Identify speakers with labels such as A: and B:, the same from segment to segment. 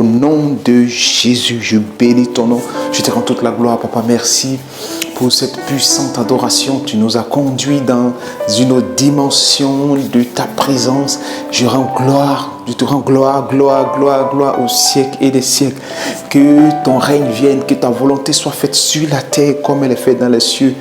A: au nom de Jésus. Je bénis ton nom. Je te rends toute la gloire, Papa. Merci pour cette puissante adoration. Tu nous as conduits dans une autre dimension de ta présence. Je te rends gloire au siècle et des siècles. Que ton règne vienne, que ta volonté soit faite sur la terre comme elle est faite dans les cieux.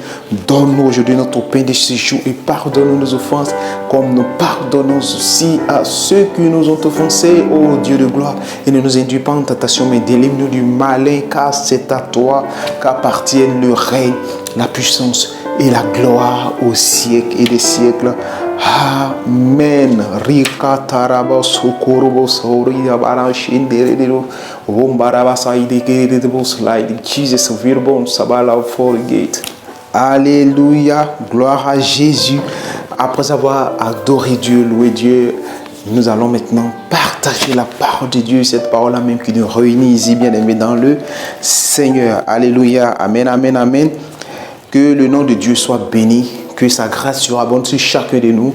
A: Donne-nous aujourd'hui notre pain de ce jour et pardonne-nous nos offenses comme nous pardonnons aussi à ceux qui nous ont offensés, ô Dieu de gloire. Et ne nous induis pas en tentation, mais délivre-nous du malin, car c'est à toi qu'appartiennent le règne, la puissance et la gloire au siècle et des siècles. Amen. Rika taraba sokorobo sori abara shinderero wombaraba saide gerebo slide Jesus virbon sabala forgate. Alléluia, gloire à Jésus. Après avoir adoré Dieu, loué Dieu, nous allons maintenant partager la parole de Dieu, cette parole-là même qui nous réunit ici, bien aimés dans le Seigneur. Alléluia, amen, amen, amen. Que le nom de Dieu soit béni, que sa grâce surabonde sur chacun de nous,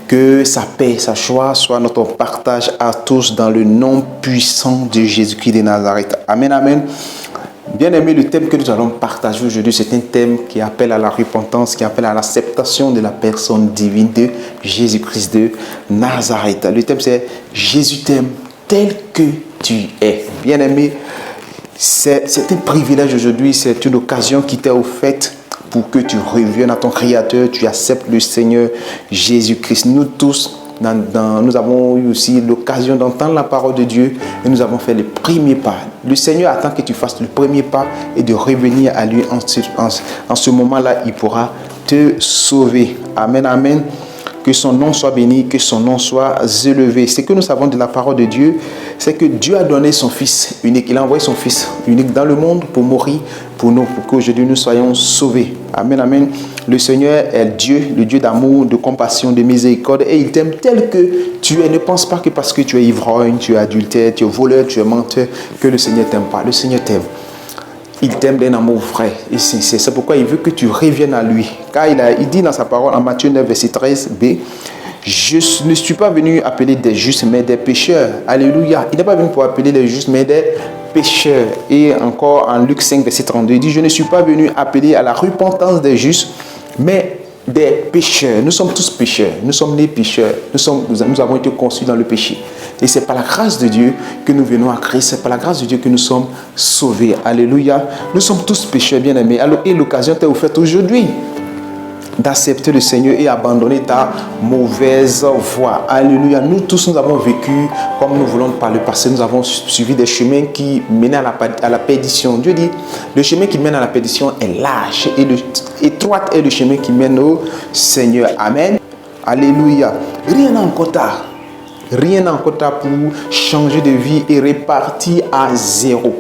A: que sa paix, sa joie soit notre partage à tous dans le nom puissant de Jésus-Christ de Nazareth. Amen, amen. Bien aimé, le thème que nous allons partager aujourd'hui, c'est un thème qui appelle à la repentance, qui appelle à l'acceptation de la personne divine de Jésus-Christ de Nazareth. Le thème, c'est Jésus t'aime tel que tu es. Bien aimé, c'est un privilège aujourd'hui, c'est une occasion qui t'est offerte pour que tu reviennes à ton Créateur, tu acceptes le Seigneur Jésus-Christ. Nous tous, nous avons eu aussi l'occasion d'entendre la parole de Dieu et nous avons fait le premier pas. Le Seigneur attend que tu fasses le premier pas et de revenir à lui en ce moment-là, il pourra te sauver. Amen, amen. Que son nom soit béni, que son nom soit élevé. Ce que nous savons de la parole de Dieu, c'est que Dieu a donné son Fils unique. Il a envoyé son Fils unique dans le monde pour mourir pour nous, pour qu'aujourd'hui nous soyons sauvés. Amen, amen. Le Seigneur est Dieu, le Dieu d'amour, de compassion, de miséricorde, et il t'aime tel que tu es. Ne pense pas que parce que tu es ivrogne, tu es adultère, tu es voleur, tu es menteur, que le Seigneur t'aime pas. Le Seigneur t'aime. Il t'aime d'un amour vrai et sincère. C'est pourquoi il veut que tu reviennes à lui. Car il dit dans sa parole en Matthieu 9, verset 13b, je ne suis pas venu appeler des justes, mais des pécheurs. Alléluia. Il n'est pas venu pour appeler les justes, mais des pécheurs. Et encore en Luc 5, verset 32, il dit, je ne suis pas venu appeler à la repentance des justes, mais des pécheurs. Nous sommes tous pécheurs. Nous sommes nés pécheurs. Nous avons été conçus dans le péché. Et c'est par la grâce de Dieu que nous venons à Christ. C'est par la grâce de Dieu que nous sommes sauvés. Alléluia. Nous sommes tous pécheurs, bien-aimés. Et l'occasion t'est offerte aujourd'hui d'accepter le Seigneur et abandonner ta mauvaise voie. Alléluia. Nous tous, nous avons vécu comme nous voulons par le passé. Nous avons suivi des chemins qui menaient à la perdition. Dieu dit, le chemin qui mène à la perdition est large et étroit est le chemin qui mène au Seigneur. Amen. Alléluia. Rien n'est encore tard. Rien n'est encore tard pour changer de vie et repartir à zéro.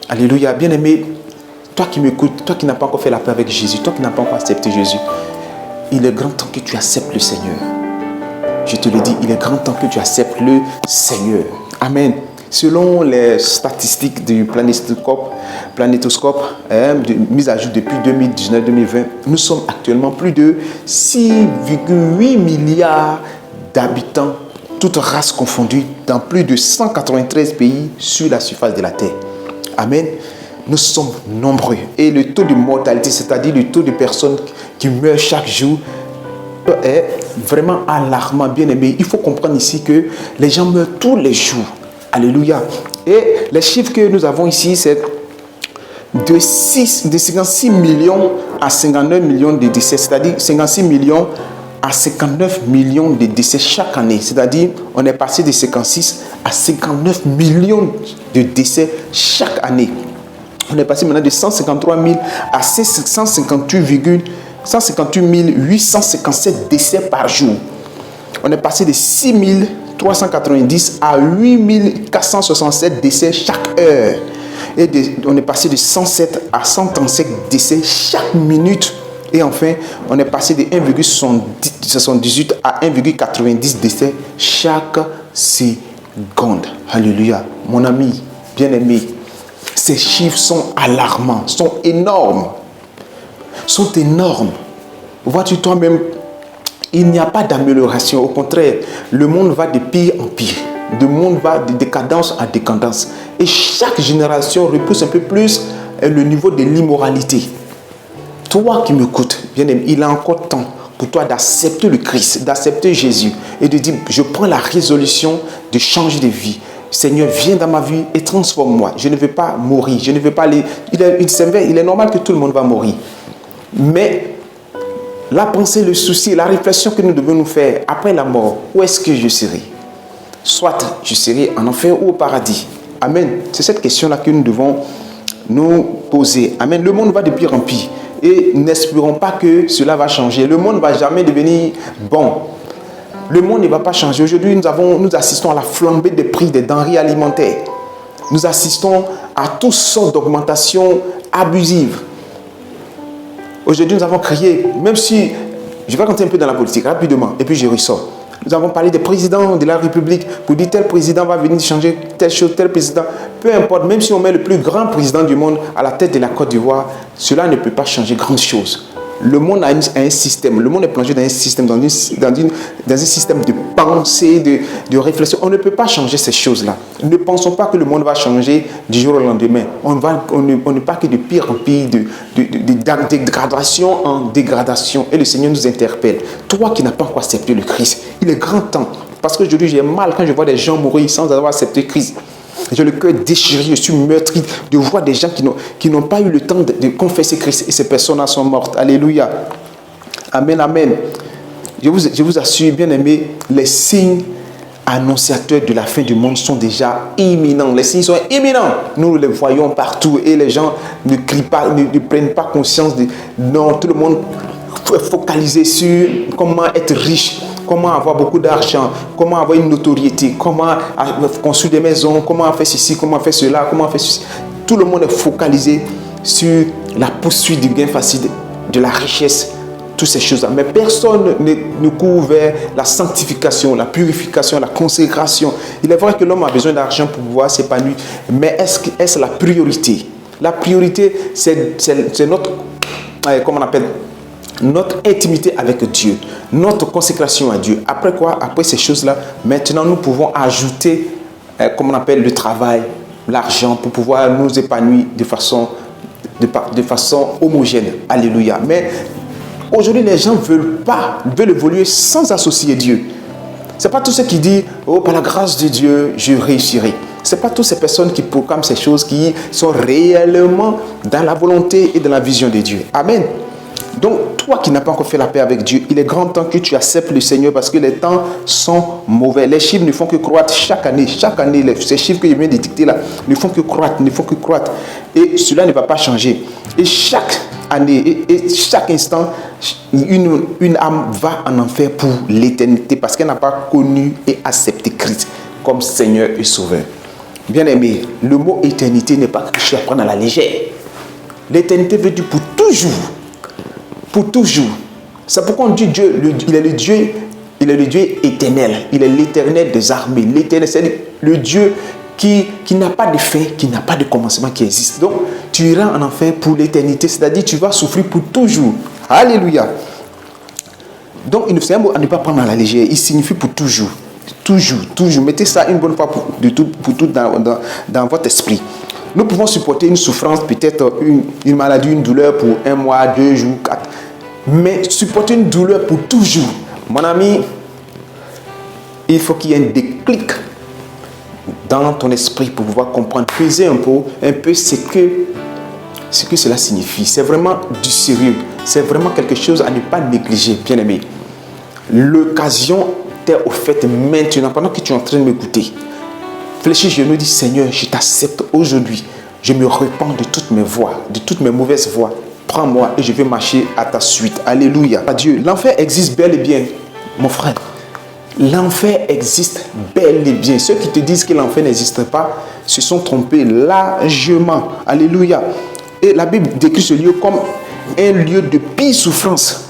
A: Alléluia. Bien-aimé, toi qui m'écoutes, toi qui n'as pas encore fait la paix avec Jésus, toi qui n'as pas encore accepté Jésus, il est grand temps que tu acceptes le Seigneur. Je te le dis, il est grand temps que tu acceptes le Seigneur. Amen. Selon les statistiques du Planétoscope, mise à jour depuis 2019-2020, nous sommes actuellement plus de 6,8 milliards d'habitants, toutes races confondues, dans plus de 193 pays sur la surface de la Terre. Amen. Nous sommes nombreux. Et le taux de mortalité, c'est-à-dire le taux de personnes qui meurent chaque jour, est vraiment alarmant, bien aimé. Il faut comprendre ici que les gens meurent tous les jours. Alléluia. Et les chiffres que nous avons ici, c'est de 56 millions à 59 millions de décès, c'est-à-dire 56 millions à 59 millions de décès chaque année. C'est-à-dire, on est passé de 56 à 59 millions de décès chaque année. On est passé maintenant de 153 000 à 158 857 décès par jour. On est passé de 6 390 à 8 467 décès chaque heure. Et on est passé de 107 à 135 décès chaque minute. Et enfin, on est passé de 1,78 à 1,90 décès chaque seconde. Alléluia. Mon ami, bien-aimé, ces chiffres sont alarmants, sont énormes. Vois-tu toi-même, il n'y a pas d'amélioration. Au contraire, le monde va de pire en pire. le monde va de décadence à décadence. Et chaque génération repousse un peu plus le niveau de l'immoralité. Toi qui m'écoutes, bien-aimé, il a encore temps pour toi d'accepter le Christ, d'accepter Jésus et de dire, je prends la résolution de changer de vie. Seigneur, viens dans ma vie et transforme-moi. Je ne veux pas mourir. Je ne veux pas aller. Il est normal que tout le monde va mourir. Mais la pensée, le souci, la réflexion que nous devons nous faire après la mort, où est-ce que je serai? Soit je serai en enfer ou au paradis. Amen. C'est cette question-là que nous devons nous poser. Amen. Le monde va de pire en pire. Et n'espérons pas que cela va changer. Le monde ne va jamais devenir bon. Le monde ne va pas changer. Aujourd'hui, nous assistons à la flambée des prix des denrées alimentaires. Nous assistons à toutes sortes d'augmentations abusives. Aujourd'hui, nous avons crié, même si, je vais rentrer un peu dans la politique rapidement, et puis je ressors. Nous avons parlé des présidents de la République pour dire tel président va venir changer telle chose, tel président. Peu importe, même si on met le plus grand président du monde à la tête de la Côte d'Ivoire, cela ne peut pas changer grand chose. Le monde a un système, le monde est plongé dans un système, dans un système de pensée, de réflexion. On ne peut pas changer ces choses-là. Ne pensons pas que le monde va changer du jour au lendemain. On ne part que de pire en pire, de dégradation en dégradation. Et le Seigneur nous interpelle. Toi qui n'as pas encore accepté le Christ, il est grand temps. Parce qu'aujourd'hui, j'ai mal quand je vois des gens mourir sans avoir accepté Christ. J'ai le cœur déchiré, je suis meurtri de voir des gens qui n'ont pas eu le temps de confesser Christ et ces personnes-là sont mortes. Alléluia. Amen, amen. Je vous assure, bien aimés, les signes annonciateurs de la fin du monde sont déjà imminents. Les signes sont imminents. Nous les voyons partout et les gens ne crient pas, ne prennent pas conscience de... Non, tout le monde est focalisé sur comment être riche. Comment avoir beaucoup d'argent, comment avoir une notoriété, comment construire des maisons, comment faire ceci, comment faire cela, comment faire ceci. Tout le monde est focalisé sur la poursuite du gain facile, de la richesse, toutes ces choses-là. Mais personne ne court vers la sanctification, la purification, la consécration. Il est vrai que l'homme a besoin d'argent pour pouvoir s'épanouir, mais est-ce la priorité? La priorité, c'est notre, comment on appelle, notre intimité avec Dieu, notre consécration à Dieu. Après quoi? Après ces choses-là, maintenant nous pouvons ajouter, comme on appelle, le travail, l'argent pour pouvoir nous épanouir de façon homogène. Alléluia. Mais aujourd'hui, les gens veulent évoluer sans associer Dieu. Ce n'est pas tous ceux qui disent, oh, par la grâce de Dieu, je réussirai. Ce n'est pas toutes ces personnes qui proclament ces choses qui sont réellement dans la volonté et dans la vision de Dieu. Amen. Donc, toi qui n'as pas encore fait la paix avec Dieu, il est grand temps que tu acceptes le Seigneur parce que les temps sont mauvais. Les chiffres ne font que croître chaque année. Chaque année, ces chiffres que je viens de dicter là ne font que croître, ne font que croître. Et cela ne va pas changer. Et chaque année, et chaque instant, une âme va en enfer pour l'éternité parce qu'elle n'a pas connu et accepté Christ comme Seigneur et Sauveur. Bien aimé, le mot éternité n'est pas quelque chose à prendre à la légère. L'éternité veut dire pour toujours. Pour toujours. C'est pourquoi on dit Dieu, il est le Dieu éternel. Il est l'éternel des armées. L'éternel, c'est le Dieu qui n'a pas de fin, qui n'a pas de commencement, qui existe. Donc, tu iras en enfer pour l'éternité. C'est-à-dire, tu vas souffrir pour toujours. Alléluia. Donc, c'est un mot à ne pas prendre à la légère. Il signifie pour toujours. Toujours, toujours. Mettez ça une bonne fois pour tout dans votre esprit. Nous pouvons supporter une souffrance, peut-être une maladie, une douleur pour 1 mois, 2 jours, 4. Mais supporter une douleur pour toujours. Mon ami, il faut qu'il y ait un déclic dans ton esprit pour pouvoir comprendre, peser un peu ce que cela signifie. C'est vraiment du sérieux. C'est vraiment quelque chose à ne pas négliger, bien aimé. L'occasion t'est offerte maintenant, pendant que tu es en train de m'écouter. Fléchis les genoux, dis Seigneur, je t'accepte aujourd'hui. Je me repens de toutes mes voies, de toutes mes mauvaises voies. Prends-moi et je vais marcher à ta suite. Alléluia. Adieu. L'enfer existe bel et bien, mon frère. L'enfer existe bel et bien. Ceux qui te disent que l'enfer n'existe pas se sont trompés largement. Alléluia. Et la Bible décrit ce lieu comme un lieu de pire souffrance.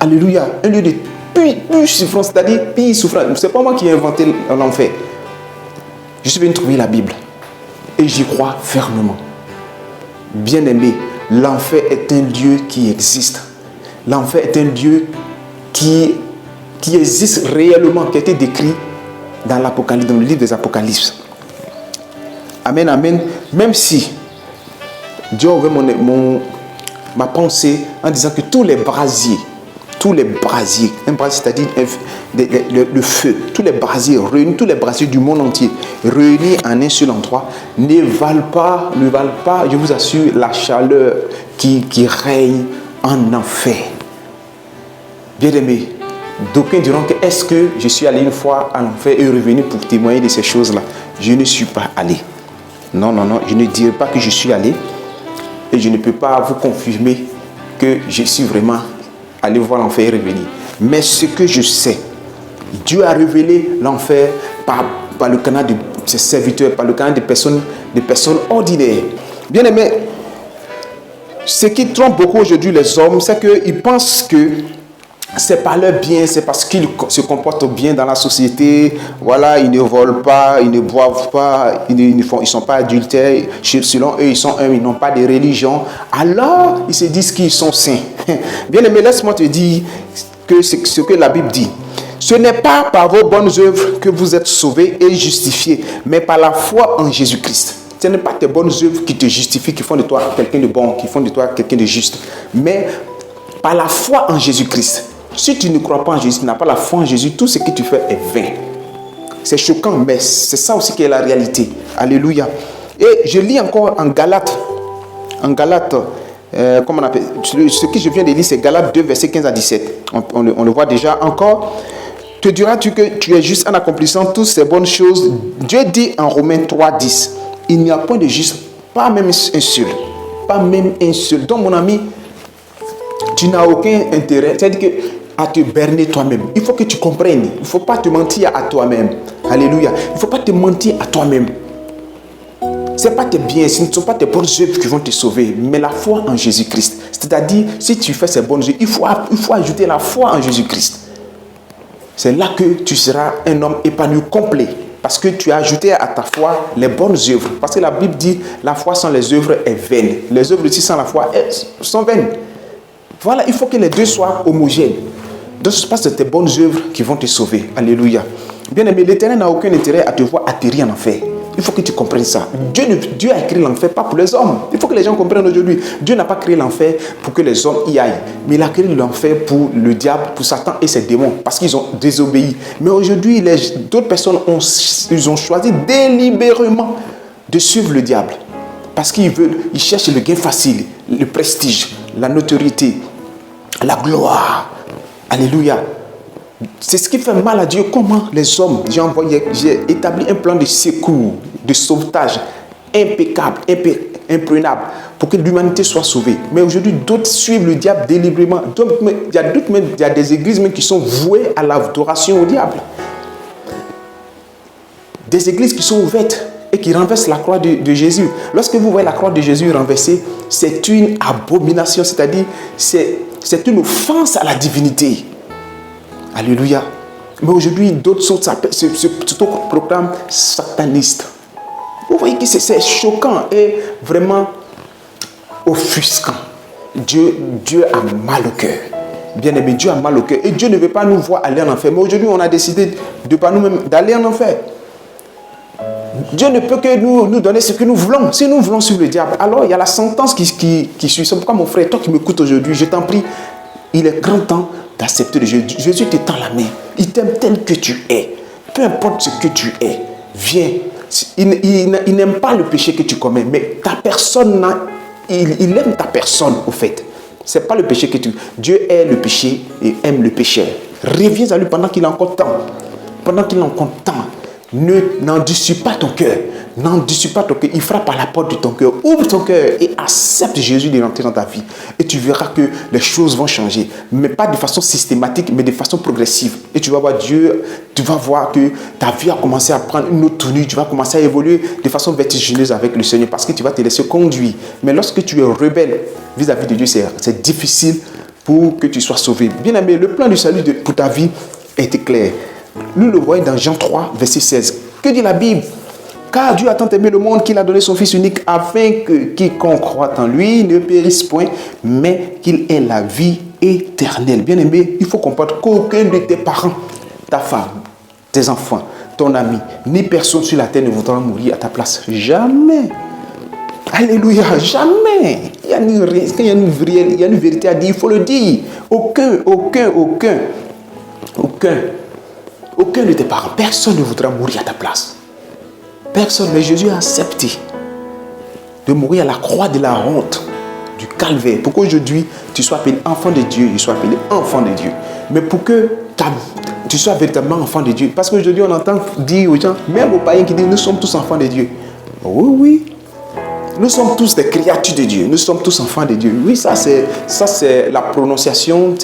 A: Alléluia. Un lieu de pire souffrance, c'est-à-dire pire souffrance. Ce n'est pas moi qui ai inventé l'enfer. Je suis venu trouver la Bible et j'y crois fermement. Bien-aimé, l'enfer est un lieu qui existe. L'enfer est un lieu qui existe réellement, qui a été décrit dans l'Apocalypse, dans le livre des Apocalypses. Amen, amen. Même si Dieu ouvrait ma pensée en disant que tous les brasiers, un brasier c'est-à-dire le feu, tous les brasiers réunis, tous les brasiers du monde entier réunis en un seul endroit ne valent pas, je vous assure, la chaleur qui règne en enfer. Bien-aimés, d'aucuns diront que est-ce que je suis allé une fois en enfer et revenu pour témoigner de ces choses-là? Je ne suis pas allé. Non, je ne dirai pas que je suis allé et je ne peux pas vous confirmer que je suis vraiment allé voir l'enfer et revenir. Mais ce que je sais, Dieu a révélé l'enfer par le canal de ses serviteurs, par le canal des personnes ordinaires. Bien aimé, ce qui trompe beaucoup aujourd'hui les hommes, c'est qu'ils pensent que c'est par leur bien, c'est parce qu'ils se comportent bien dans la société. Voilà, ils ne volent pas, ils ne boivent pas, ils ne sont pas adultères. Selon eux, ils sont humbles, ils n'ont pas de religion. Alors, ils se disent qu'ils sont saints. Bien aimé, laisse-moi te dire que c'est ce que la Bible dit. Ce n'est pas par vos bonnes œuvres que vous êtes sauvés et justifiés, mais par la foi en Jésus-Christ. Ce n'est pas tes bonnes œuvres qui te justifient, qui font de toi quelqu'un de bon, qui font de toi quelqu'un de juste, mais par la foi en Jésus-Christ. Si tu ne crois pas en Jésus, tu n'as pas la foi en Jésus, tout ce que tu fais est vain. C'est choquant, mais c'est ça aussi qui est la réalité. Alléluia. Et je lis encore en Galates, comment on appelle, ce que je viens de lire, c'est Galates 2, versets 15 à 17. On le voit déjà encore. Te diras-tu que tu es juste en accomplissant toutes ces bonnes choses? Dieu dit en Romains 3, 10, il n'y a point de juste, pas même un seul. Pas même un seul. Donc mon ami, tu n'as aucun intérêt. C'est-à-dire que à te berner toi-même. Il faut que tu comprennes. Il ne faut pas te mentir à toi-même. Alléluia. Il ne faut pas te mentir à toi-même. Ce n'est pas tes biens, ce ne sont pas tes bonnes œuvres qui vont te sauver, mais la foi en Jésus-Christ. C'est-à-dire, si tu fais ces bonnes œuvres, il faut ajouter la foi en Jésus-Christ. C'est là que tu seras un homme épanoui, complet. Parce que tu as ajouté à ta foi les bonnes œuvres. Parce que la Bible dit, la foi sans les œuvres est vaine. Les œuvres aussi sans la foi sont vaines. Voilà, il faut que les deux soient homogènes. Donc, ce n'est pas tes bonnes œuvres qui vont te sauver. Alléluia. Bien aimé, l'Éternel n'a aucun intérêt à te voir atterrir en enfer. Il faut que tu comprennes ça. Dieu a créé l'enfer pas pour les hommes. Il faut que les gens comprennent aujourd'hui. Dieu n'a pas créé l'enfer pour que les hommes y aillent. Mais il a créé l'enfer pour le diable, pour Satan et ses démons. Parce qu'ils ont désobéi. Mais aujourd'hui, d'autres personnes ont choisi délibérément de suivre le diable. Parce qu'ils cherchent le gain facile, le prestige, la notoriété, la gloire. Alléluia. C'est ce qui fait mal à Dieu. Comment les hommes, j'ai établi un plan de secours, de sauvetage impeccable, imprenable, pour que l'humanité soit sauvée. Mais aujourd'hui, d'autres suivent le diable délibérément. Il y a des églises même qui sont vouées à l'adoration au diable. Des églises qui sont ouvertes et qui renversent la croix de Jésus. Lorsque vous voyez la croix de Jésus renversée, c'est une abomination, c'est-à-dire c'est une offense à la divinité. Alléluia. Mais aujourd'hui, d'autres sont ce programme sataniste. Vous voyez que c'est choquant et vraiment offusquant. Dieu a mal au cœur. Bien aimé, Dieu a mal au cœur. Et Dieu ne veut pas nous voir aller en enfer. Mais aujourd'hui, on a décidé de pas nous-mêmes d'aller en enfer. Dieu ne peut que nous donner ce que nous voulons. Si nous voulons suivre le diable, alors il y a la sentence qui suit. C'est pourquoi mon frère, toi qui m'écoutes aujourd'hui, je t'en prie, il est grand temps d'accepter le Jésus. Jésus te tend la main. Il t'aime tel que tu es. Peu importe ce que tu es. Viens. Il n'aime pas le péché que tu commets, mais ta personne, il aime ta personne, au fait. Ce n'est pas le péché que tu... Dieu est le péché et aime le pécheur. Reviens à lui pendant qu'il a encore temps. Pendant qu'il a encore temps. N'endurcis pas ton cœur. N'endurcis pas ton cœur. Il frappe à la porte de ton cœur. Ouvre ton cœur et accepte Jésus de rentrer dans ta vie. Et tu verras que les choses vont changer. Mais pas de façon systématique, mais de façon progressive. Et tu vas voir Dieu, tu vas voir que ta vie a commencé à prendre une autre tenue. Tu vas commencer à évoluer de façon vertigineuse avec le Seigneur parce que tu vas te laisser conduire. Mais lorsque tu es rebelle vis-à-vis de Dieu, c'est difficile pour que tu sois sauvé. Bien aimé, le plan du salut pour ta vie était clair. Nous le voyons dans Jean 3, verset 16. Que dit la Bible? Car Dieu a tant aimé le monde qu'il a donné son Fils unique afin que quiconque croit en lui ne périsse point, mais qu'il ait la vie éternelle. Bien aimé, il faut comprendre qu'aucun de tes parents, ta femme, tes enfants, ton ami, ni personne sur la terre ne voudra mourir à ta place. Jamais. Alléluia, jamais. Il y a une vérité à dire, il faut le dire. Aucun de tes parents, personne ne voudra mourir à ta place. Personne, mais Jésus a accepté de mourir à la croix de la honte, du calvaire, pour qu'aujourd'hui tu sois appelé enfant de Dieu, je sois appelé enfant de Dieu. Mais pour que tu sois véritablement enfant de Dieu, parce qu'aujourd'hui on entend dire aux gens, même aux païens qui disent nous sommes tous enfants de Dieu. Oui, oui. Nous sommes tous des créatures de Dieu. Nous sommes tous enfants de Dieu. Oui, ça c'est la prononciation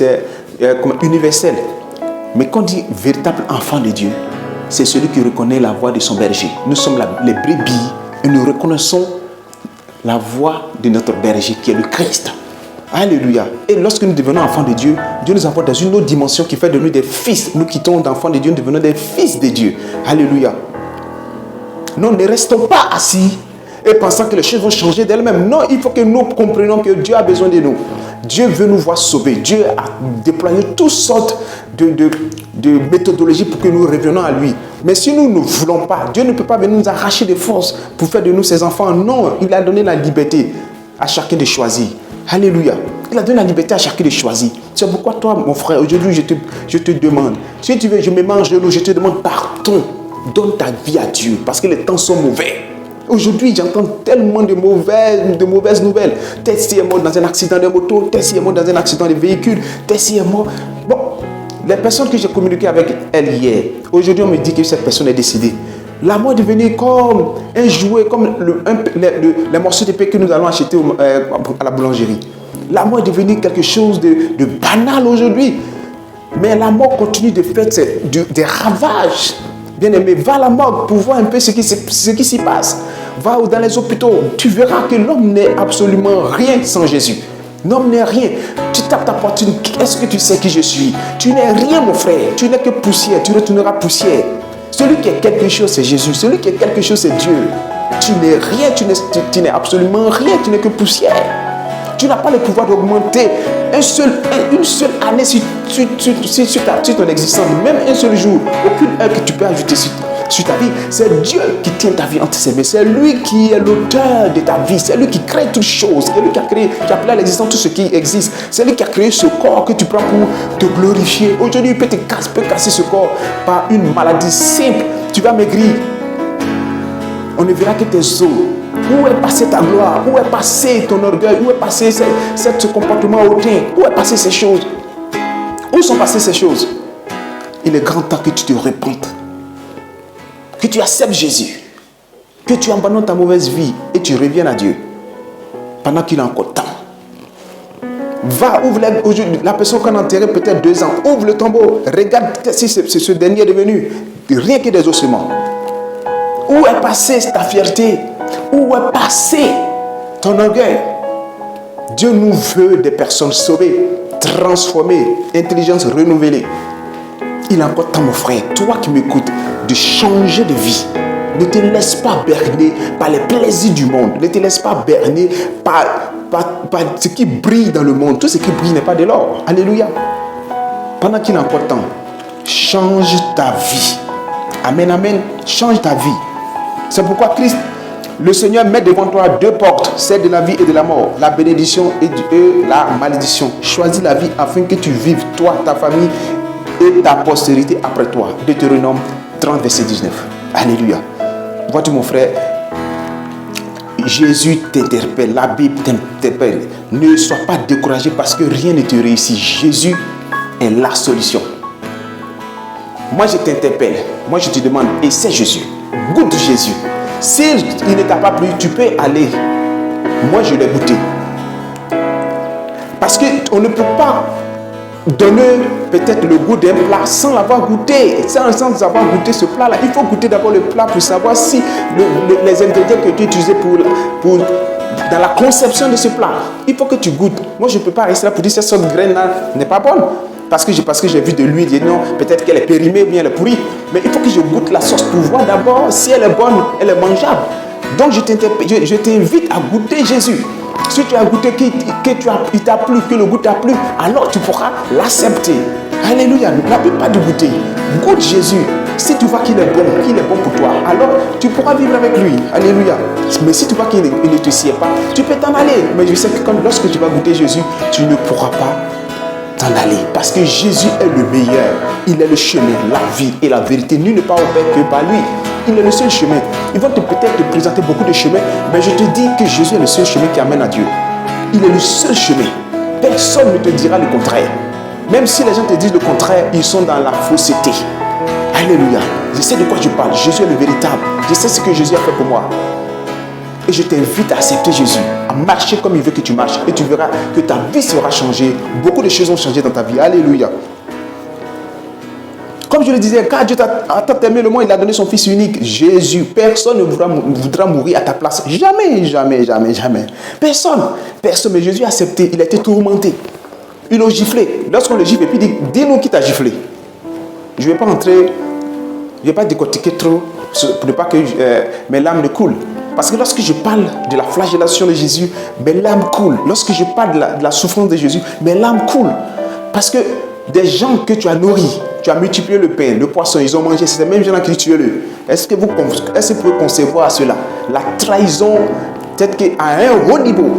A: universelle. Mais quand on dit véritable enfant de Dieu, c'est celui qui reconnaît la voix de son berger. Nous sommes les brebis et nous reconnaissons la voix de notre berger qui est le Christ. Alléluia. Et lorsque nous devenons enfants de Dieu, Dieu nous envoie dans une autre dimension qui fait de nous des fils. Nous quittons d'enfants de Dieu, nous devenons des fils de Dieu. Alléluia. Nous ne restons pas assis et pensant que les choses vont changer d'elles-mêmes. Non, il faut que nous comprenions que Dieu a besoin de nous. Dieu veut nous voir sauver. Dieu a déployé toutes sortes de méthodologies pour que nous revenions à lui. Mais si nous ne voulons pas, Dieu ne peut pas venir nous arracher des forces pour faire de nous ses enfants. Non, il a donné la liberté à chacun de choisir. Alléluia. Il a donné la liberté à chacun de choisir. C'est pourquoi toi, mon frère, aujourd'hui, je te demande, si tu veux, je me mange de l'eau, je te demande pardon. Donne ta vie à Dieu parce que les temps sont mauvais. Aujourd'hui, j'entends tellement de mauvaises nouvelles. Tessie est mort dans un accident de moto, Tessie est mort dans un accident de véhicule, Tessie est mort. Bon, les personnes que j'ai communiqué avec elle hier, aujourd'hui on me dit que cette personne est décédée. La mort est devenue comme un jouet, comme les morceaux de pain que nous allons acheter à la boulangerie. La mort est devenue quelque chose de banal aujourd'hui. Mais la mort continue de faire des ravages. Bien-aimé, va à la morgue pour voir un peu ce qui s'y passe. Va dans les hôpitaux, tu verras que l'homme n'est absolument rien sans Jésus. L'homme n'est rien. Tu tapes ta poitrine, est-ce que tu sais qui je suis? Tu n'es rien, mon frère. Tu n'es que poussière, tu retourneras poussière. Celui qui est quelque chose, c'est Jésus. Celui qui est quelque chose, c'est Dieu. Tu n'es rien, tu n'es absolument rien, tu n'es que poussière. Tu n'as pas le pouvoir d'augmenter une seule année sur ton existence, même un seul jour, aucune heure que tu peux ajouter sur ta vie. C'est Dieu qui tient ta vie entre ses mains. C'est lui qui est l'auteur de ta vie. C'est lui qui crée toutes choses. C'est lui qui a appelé à l'existence tout ce qui existe. C'est lui qui a créé ce corps que tu prends pour te glorifier. Aujourd'hui, il peut casser ce corps par une maladie simple. Tu vas maigrir. On ne verra que tes os. Où est passée ta gloire? Où est passé ton orgueil? Où est passé ce comportement hautain? Où est passé ces choses? Où sont passées ces choses? Il est grand temps que tu te répandes, que tu acceptes Jésus, que tu abandonnes ta mauvaise vie et tu reviennes à Dieu pendant qu'il a encore temps. Va, ouvre la personne qu'on a enterrée peut-être 2 ans, ouvre le tombeau, regarde si ce dernier est devenu rien que des ossements. Où est passée ta fierté? Où est passé ton orgueil? Dieu nous veut des personnes sauvées, transformées, intelligence renouvelée. Il a encore temps, mon frère, toi qui m'écoutes, de changer de vie. Ne te laisse pas berner par les plaisirs du monde. Ne te laisse pas berner par ce qui brille dans le monde. Tout ce qui brille n'est pas de l'or. Alléluia. Pendant qu'il a encore temps, change ta vie. Amen, amen. Change ta vie. C'est pourquoi Christ, le Seigneur, met devant toi 2 portes, celle de la vie et de la mort, la bénédiction et la malédiction. Choisis la vie afin que tu vives, toi, ta famille et ta postérité après toi. Deutéronome 30, verset 19. Alléluia. Vois-tu, mon frère, Jésus t'interpelle, la Bible t'interpelle. Ne sois pas découragé parce que rien ne te réussit. Jésus est la solution. Moi, je t'interpelle. Moi, je te demande, essaie Jésus. Goûte Jésus. S'il ne t'a pas plu, tu peux aller. Moi, je l'ai goûté. Parce qu'on ne peut pas donner peut-être le goût d'un plat sans l'avoir goûté. Sans avoir goûté ce plat-là. Il faut goûter d'abord le plat pour savoir si les ingrédients que tu utilises dans la conception de ce plat. Il faut que tu goûtes. Moi, je ne peux pas rester là pour dire que cette graine-là n'est pas bonne. Parce que j'ai vu de l'huile, je dis non, peut-être qu'elle est périmée ou bien elle est pourrie. Mais il faut que je goûte la sauce pour voir d'abord si elle est bonne, elle est mangeable. Donc je t'invite à goûter Jésus. Si tu as goûté qu'il t'a plu, que le goût t'a plu, alors tu pourras l'accepter. Alléluia. N'oublie pas de goûter. Goûte Jésus. Si tu vois qu'il est bon pour toi, alors tu pourras vivre avec lui. Alléluia. Mais si tu vois qu'il ne te sied pas, tu peux t'en aller. Mais je sais que lorsque tu vas goûter Jésus, tu ne pourras pas t'en aller. Parce que Jésus est le meilleur. Il est le chemin, la vie et la vérité. Nul n'est pas au Père que par lui. Il est le seul chemin. Ils vont peut-être te présenter beaucoup de chemins, mais je te dis que Jésus est le seul chemin qui amène à Dieu. Il est le seul chemin. Personne ne te dira le contraire. Même si les gens te disent le contraire, ils sont dans la fausseté. Alléluia. Je sais de quoi je parle. Jésus est le véritable. Je sais ce que Jésus a fait pour moi. Et je t'invite à accepter Jésus, à marcher comme il veut que tu marches. Et tu verras que ta vie sera changée. Beaucoup de choses vont changer dans ta vie. Alléluia. Comme je le disais, car Dieu a tant aimé le monde, il a donné son Fils unique, Jésus. Personne ne voudra mourir à ta place. Jamais, jamais, jamais, jamais. Personne. Personne. Mais Jésus a accepté. Il a été tourmenté. Ils l'ont giflé. Lorsqu'on le gifle, et puis il dit, dis-nous qui t'a giflé. Je ne vais pas entrer, je ne vais pas décortiquer trop pour ne pas que mes larmes ne coulent. Parce que lorsque je parle de la flagellation de Jésus, mes larmes coulent. Lorsque je parle de la souffrance de Jésus, mes larmes coulent. Parce que des gens que tu as nourris, tu as multiplié le pain, le poisson, ils ont mangé, c'est ces mêmes gens qui tuaient-le. Est-ce que vous pouvez concevoir cela? La trahison, peut-être qu'à un haut niveau,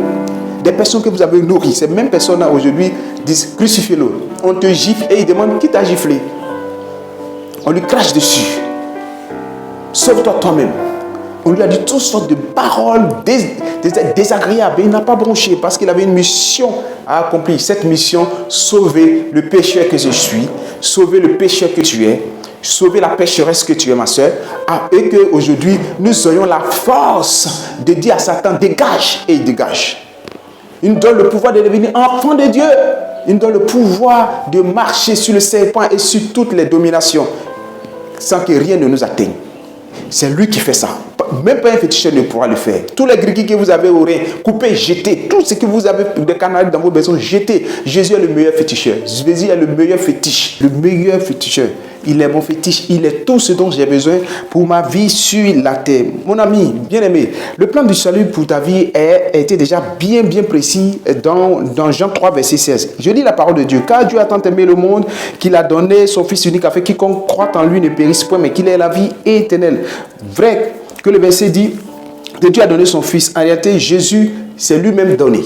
A: des personnes que vous avez nourries, ces mêmes personnes-là aujourd'hui disent crucifiez-le. On te gifle et ils demandent qui t'a giflé. On lui crache dessus. Sauve-toi toi-même. On lui a dit toutes sortes de paroles désagréables. Il n'a pas bronché parce qu'il avait une mission à accomplir. Cette mission, sauver le pécheur que je suis, sauver le pécheur que tu es, sauver la pécheresse que tu es, ma soeur, et qu'aujourd'hui, nous ayons la force de dire à Satan, dégage, et il dégage. Il nous donne le pouvoir de devenir enfant de Dieu. Il nous donne le pouvoir de marcher sur le serpent et sur toutes les dominations sans que rien ne nous atteigne. C'est lui qui fait ça. Même pas un féticheur ne pourra le faire. Tous les gris que vous avez au rein, coupez, jetez. Tout ce que vous avez de canal dans vos maisons, jetez. Jésus est le meilleur féticheur. Jésus est le meilleur fétiche. Le meilleur féticheur. Il est mon fétiche. Il est tout ce dont j'ai besoin pour ma vie sur la terre. Mon ami, bien-aimé, le plan du salut pour ta vie a été déjà bien précis dans Jean 3, verset 16. Je lis la parole de Dieu. Car Dieu a tant aimé le monde qu'il a donné son Fils unique afin que quiconque croit en lui ne périsse point, mais qu'il ait la vie éternelle. Vrai que le verset dit que Dieu a donné son Fils. En réalité, Jésus s'est lui-même donné.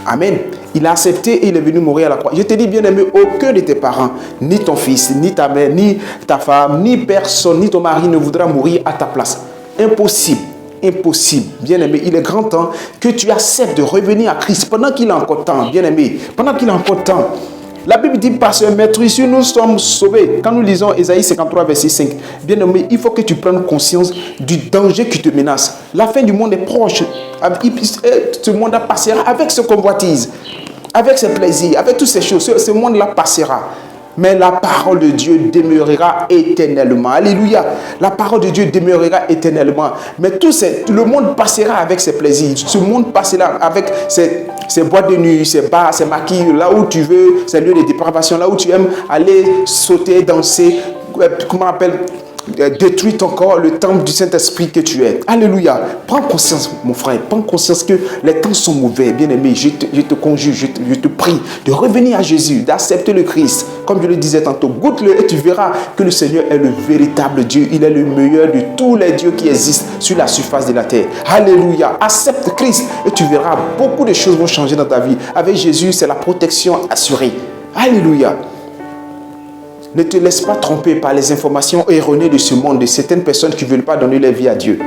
A: Amen. Il a accepté et il est venu mourir à la croix. Je te dis, bien-aimé, aucun de tes parents, ni ton fils, ni ta mère, ni ta femme, ni personne, ni ton mari ne voudra mourir à ta place. Impossible. Impossible. Bien-aimé, il est grand temps que tu acceptes de revenir à Christ pendant qu'il a encore temps. Bien-aimé, pendant qu'il a encore temps. La Bible dit par ce maître ici, nous sommes sauvés. Quand nous lisons Ésaïe 53, verset 5, bien-aimé, il faut que tu prennes conscience du danger qui te menace. La fin du monde est proche. Ce monde passera avec ce convoitise, avec ses plaisirs, avec toutes ces choses. Ce monde-là passera. Mais la parole de Dieu demeurera éternellement. Alléluia. La parole de Dieu demeurera éternellement. Mais le monde passera avec ses plaisirs. Ce monde passera avec ses boîtes de nuit, ses bars, ses maquis, là où tu veux, ses lieux de dépravation, là où tu aimes aller sauter, danser, comment on appelle, détruis ton corps, le temple du Saint-Esprit que tu es. Alléluia. Prends conscience, mon frère. Prends conscience que les temps sont mauvais. Bien-aimé, je te conjure, je te prie de revenir à Jésus, d'accepter le Christ. Comme je le disais tantôt, goûte-le et tu verras que le Seigneur est le véritable Dieu. Il est le meilleur de tous les dieux qui existent sur la surface de la terre. Alléluia. Accepte Christ et tu verras beaucoup de choses vont changer dans ta vie. Avec Jésus, c'est la protection assurée. Alléluia. Ne te laisse pas tromper par les informations erronées de ce monde, de certaines personnes qui ne veulent pas donner leur vie à Dieu.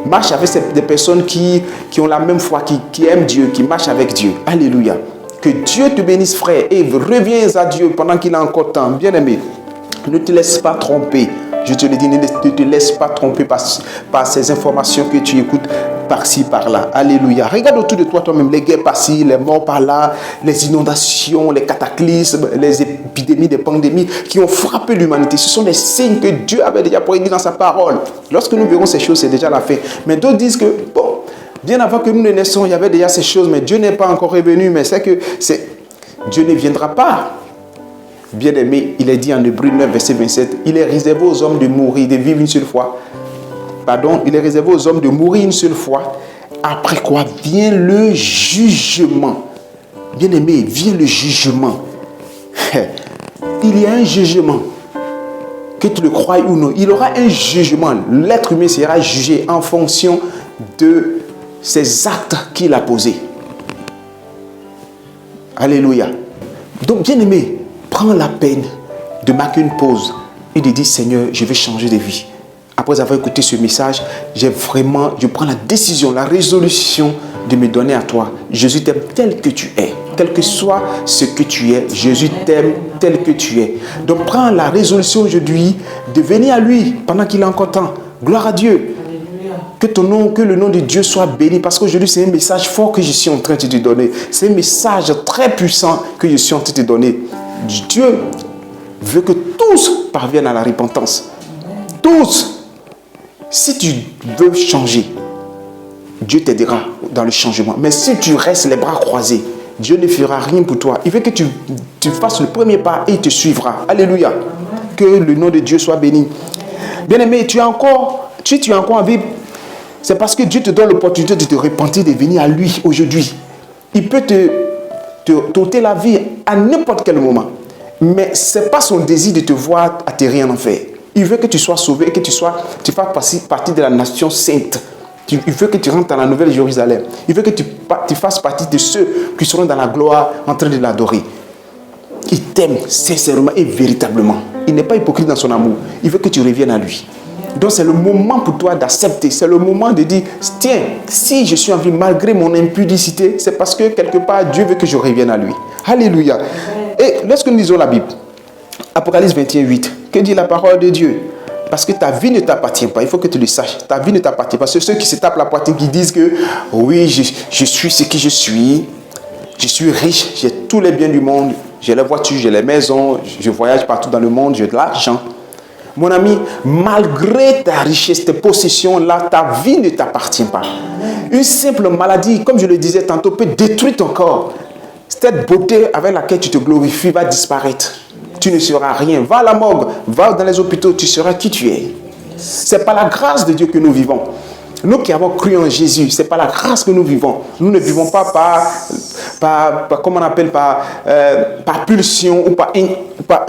A: Marche avec des personnes qui ont la même foi, qui aiment Dieu, qui marchent avec Dieu. Alléluia. Que Dieu te bénisse, frère, et reviens à Dieu pendant qu'il a encore temps. Bien-aimé, ne te laisse pas tromper. Je te le dis, ne te laisse pas tromper par ces informations que tu écoutes par-ci, par-là. Alléluia. Regarde autour de toi toi-même les guerres par-ci, les morts par-là, les inondations, les cataclysmes, les épidémies, les pandémies qui ont frappé l'humanité. Ce sont des signes que Dieu avait déjà prédits dans sa parole. Lorsque nous verrons ces choses, c'est déjà la fin. Mais d'autres disent que, bon, bien avant que nous ne naissions, il y avait déjà ces choses, mais Dieu n'est pas encore revenu. Mais c'est que Dieu ne viendra pas. Bien-aimé, il est dit en Hébreux 9, verset 27, il est réservé aux hommes de mourir, de vivre une seule fois. Pardon, il est réservé aux hommes de mourir une seule fois. Après quoi vient le jugement. Bien-aimé, vient le jugement. Il y a un jugement. que tu le crois ou non, il aura un jugement. L'être humain sera jugé en fonction de ses actes qu'il a posés. Alléluia. Donc, bien-aimé, prends la peine de marquer une pause et de dire, Seigneur, je vais changer de vie. Après avoir écouté ce message, je prends la décision, la résolution de me donner à toi. Jésus t'aime tel que tu es. Quel que soit ce que tu es, Jésus t'aime tel que tu es. Donc prends la résolution aujourd'hui de venir à lui pendant qu'il est encore temps. Gloire à Dieu. Que le nom de Dieu soit béni, parce qu'aujourd'hui c'est un message fort que je suis en train de te donner. C'est un message très puissant que je suis en train de te donner. Dieu veut que tous parviennent à la repentance. Tous. Si tu veux changer, Dieu t'aidera dans le changement. Mais si tu restes les bras croisés, Dieu ne fera rien pour toi. Il veut que tu fasses le premier pas et il te suivra. Alléluia. Que le nom de Dieu soit béni. Bien-aimé, tu es encore en vie. C'est parce que Dieu te donne l'opportunité de te repentir, de venir à lui aujourd'hui. Il peut t'ôter la vie à n'importe quel moment. Mais ce n'est pas son désir de te voir atterrir en enfer. Il veut que tu sois sauvé et que tu fasses partie de la nation sainte. Il veut que tu rentres dans la nouvelle Jérusalem. Il veut que tu fasses partie de ceux qui seront dans la gloire en train de l'adorer. Il t'aime sincèrement et véritablement. Il n'est pas hypocrite dans son amour. Il veut que tu reviennes à lui. Donc c'est le moment pour toi d'accepter. C'est le moment de dire, tiens, si je suis en vie malgré mon impudicité, c'est parce que quelque part Dieu veut que je revienne à lui. Alléluia. Et lorsque nous lisons la Bible, Apocalypse 21:8, que dit la parole de Dieu? Parce que ta vie ne t'appartient pas. Il faut que tu le saches. Ta vie ne t'appartient pas. C'est ceux qui se tapent la poitrine, qui disent que oui, je suis ce que je suis. Je suis riche, j'ai tous les biens du monde. J'ai les voitures, j'ai les maisons. Je voyage partout dans le monde, j'ai de l'argent. Mon ami, malgré ta richesse, tes possessions-là, ta vie ne t'appartient pas. Une simple maladie, comme je le disais tantôt, peut détruire ton corps. Cette beauté avec laquelle tu te glorifies va disparaître. Tu ne seras rien. Va à la morgue, va dans les hôpitaux, tu seras qui tu es. C'est par la grâce de Dieu que nous vivons. Nous qui avons cru en Jésus, c'est par la grâce que nous vivons. Nous ne vivons pas par pulsion ou par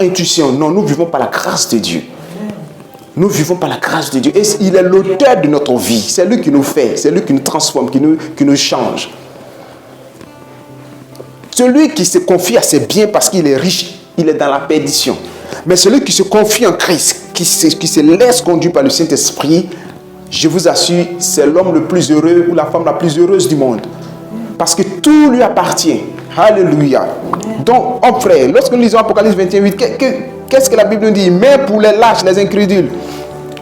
A: intuition. Non, nous vivons par la grâce de Dieu. Nous vivons par la grâce de Dieu. Et il est l'auteur de notre vie. C'est lui qui nous fait, c'est lui qui nous transforme, qui nous change. Celui qui se confie à ses biens parce qu'il est riche, il est dans la perdition. Mais celui qui se confie en Christ, qui se laisse conduire par le Saint-Esprit, je vous assure, c'est l'homme le plus heureux ou la femme la plus heureuse du monde. Parce que tout lui appartient. Alléluia. Donc, homme frère, lorsque nous lisons Apocalypse 21:8, qu'est-ce que la Bible nous dit? Mais pour les lâches, les incrédules,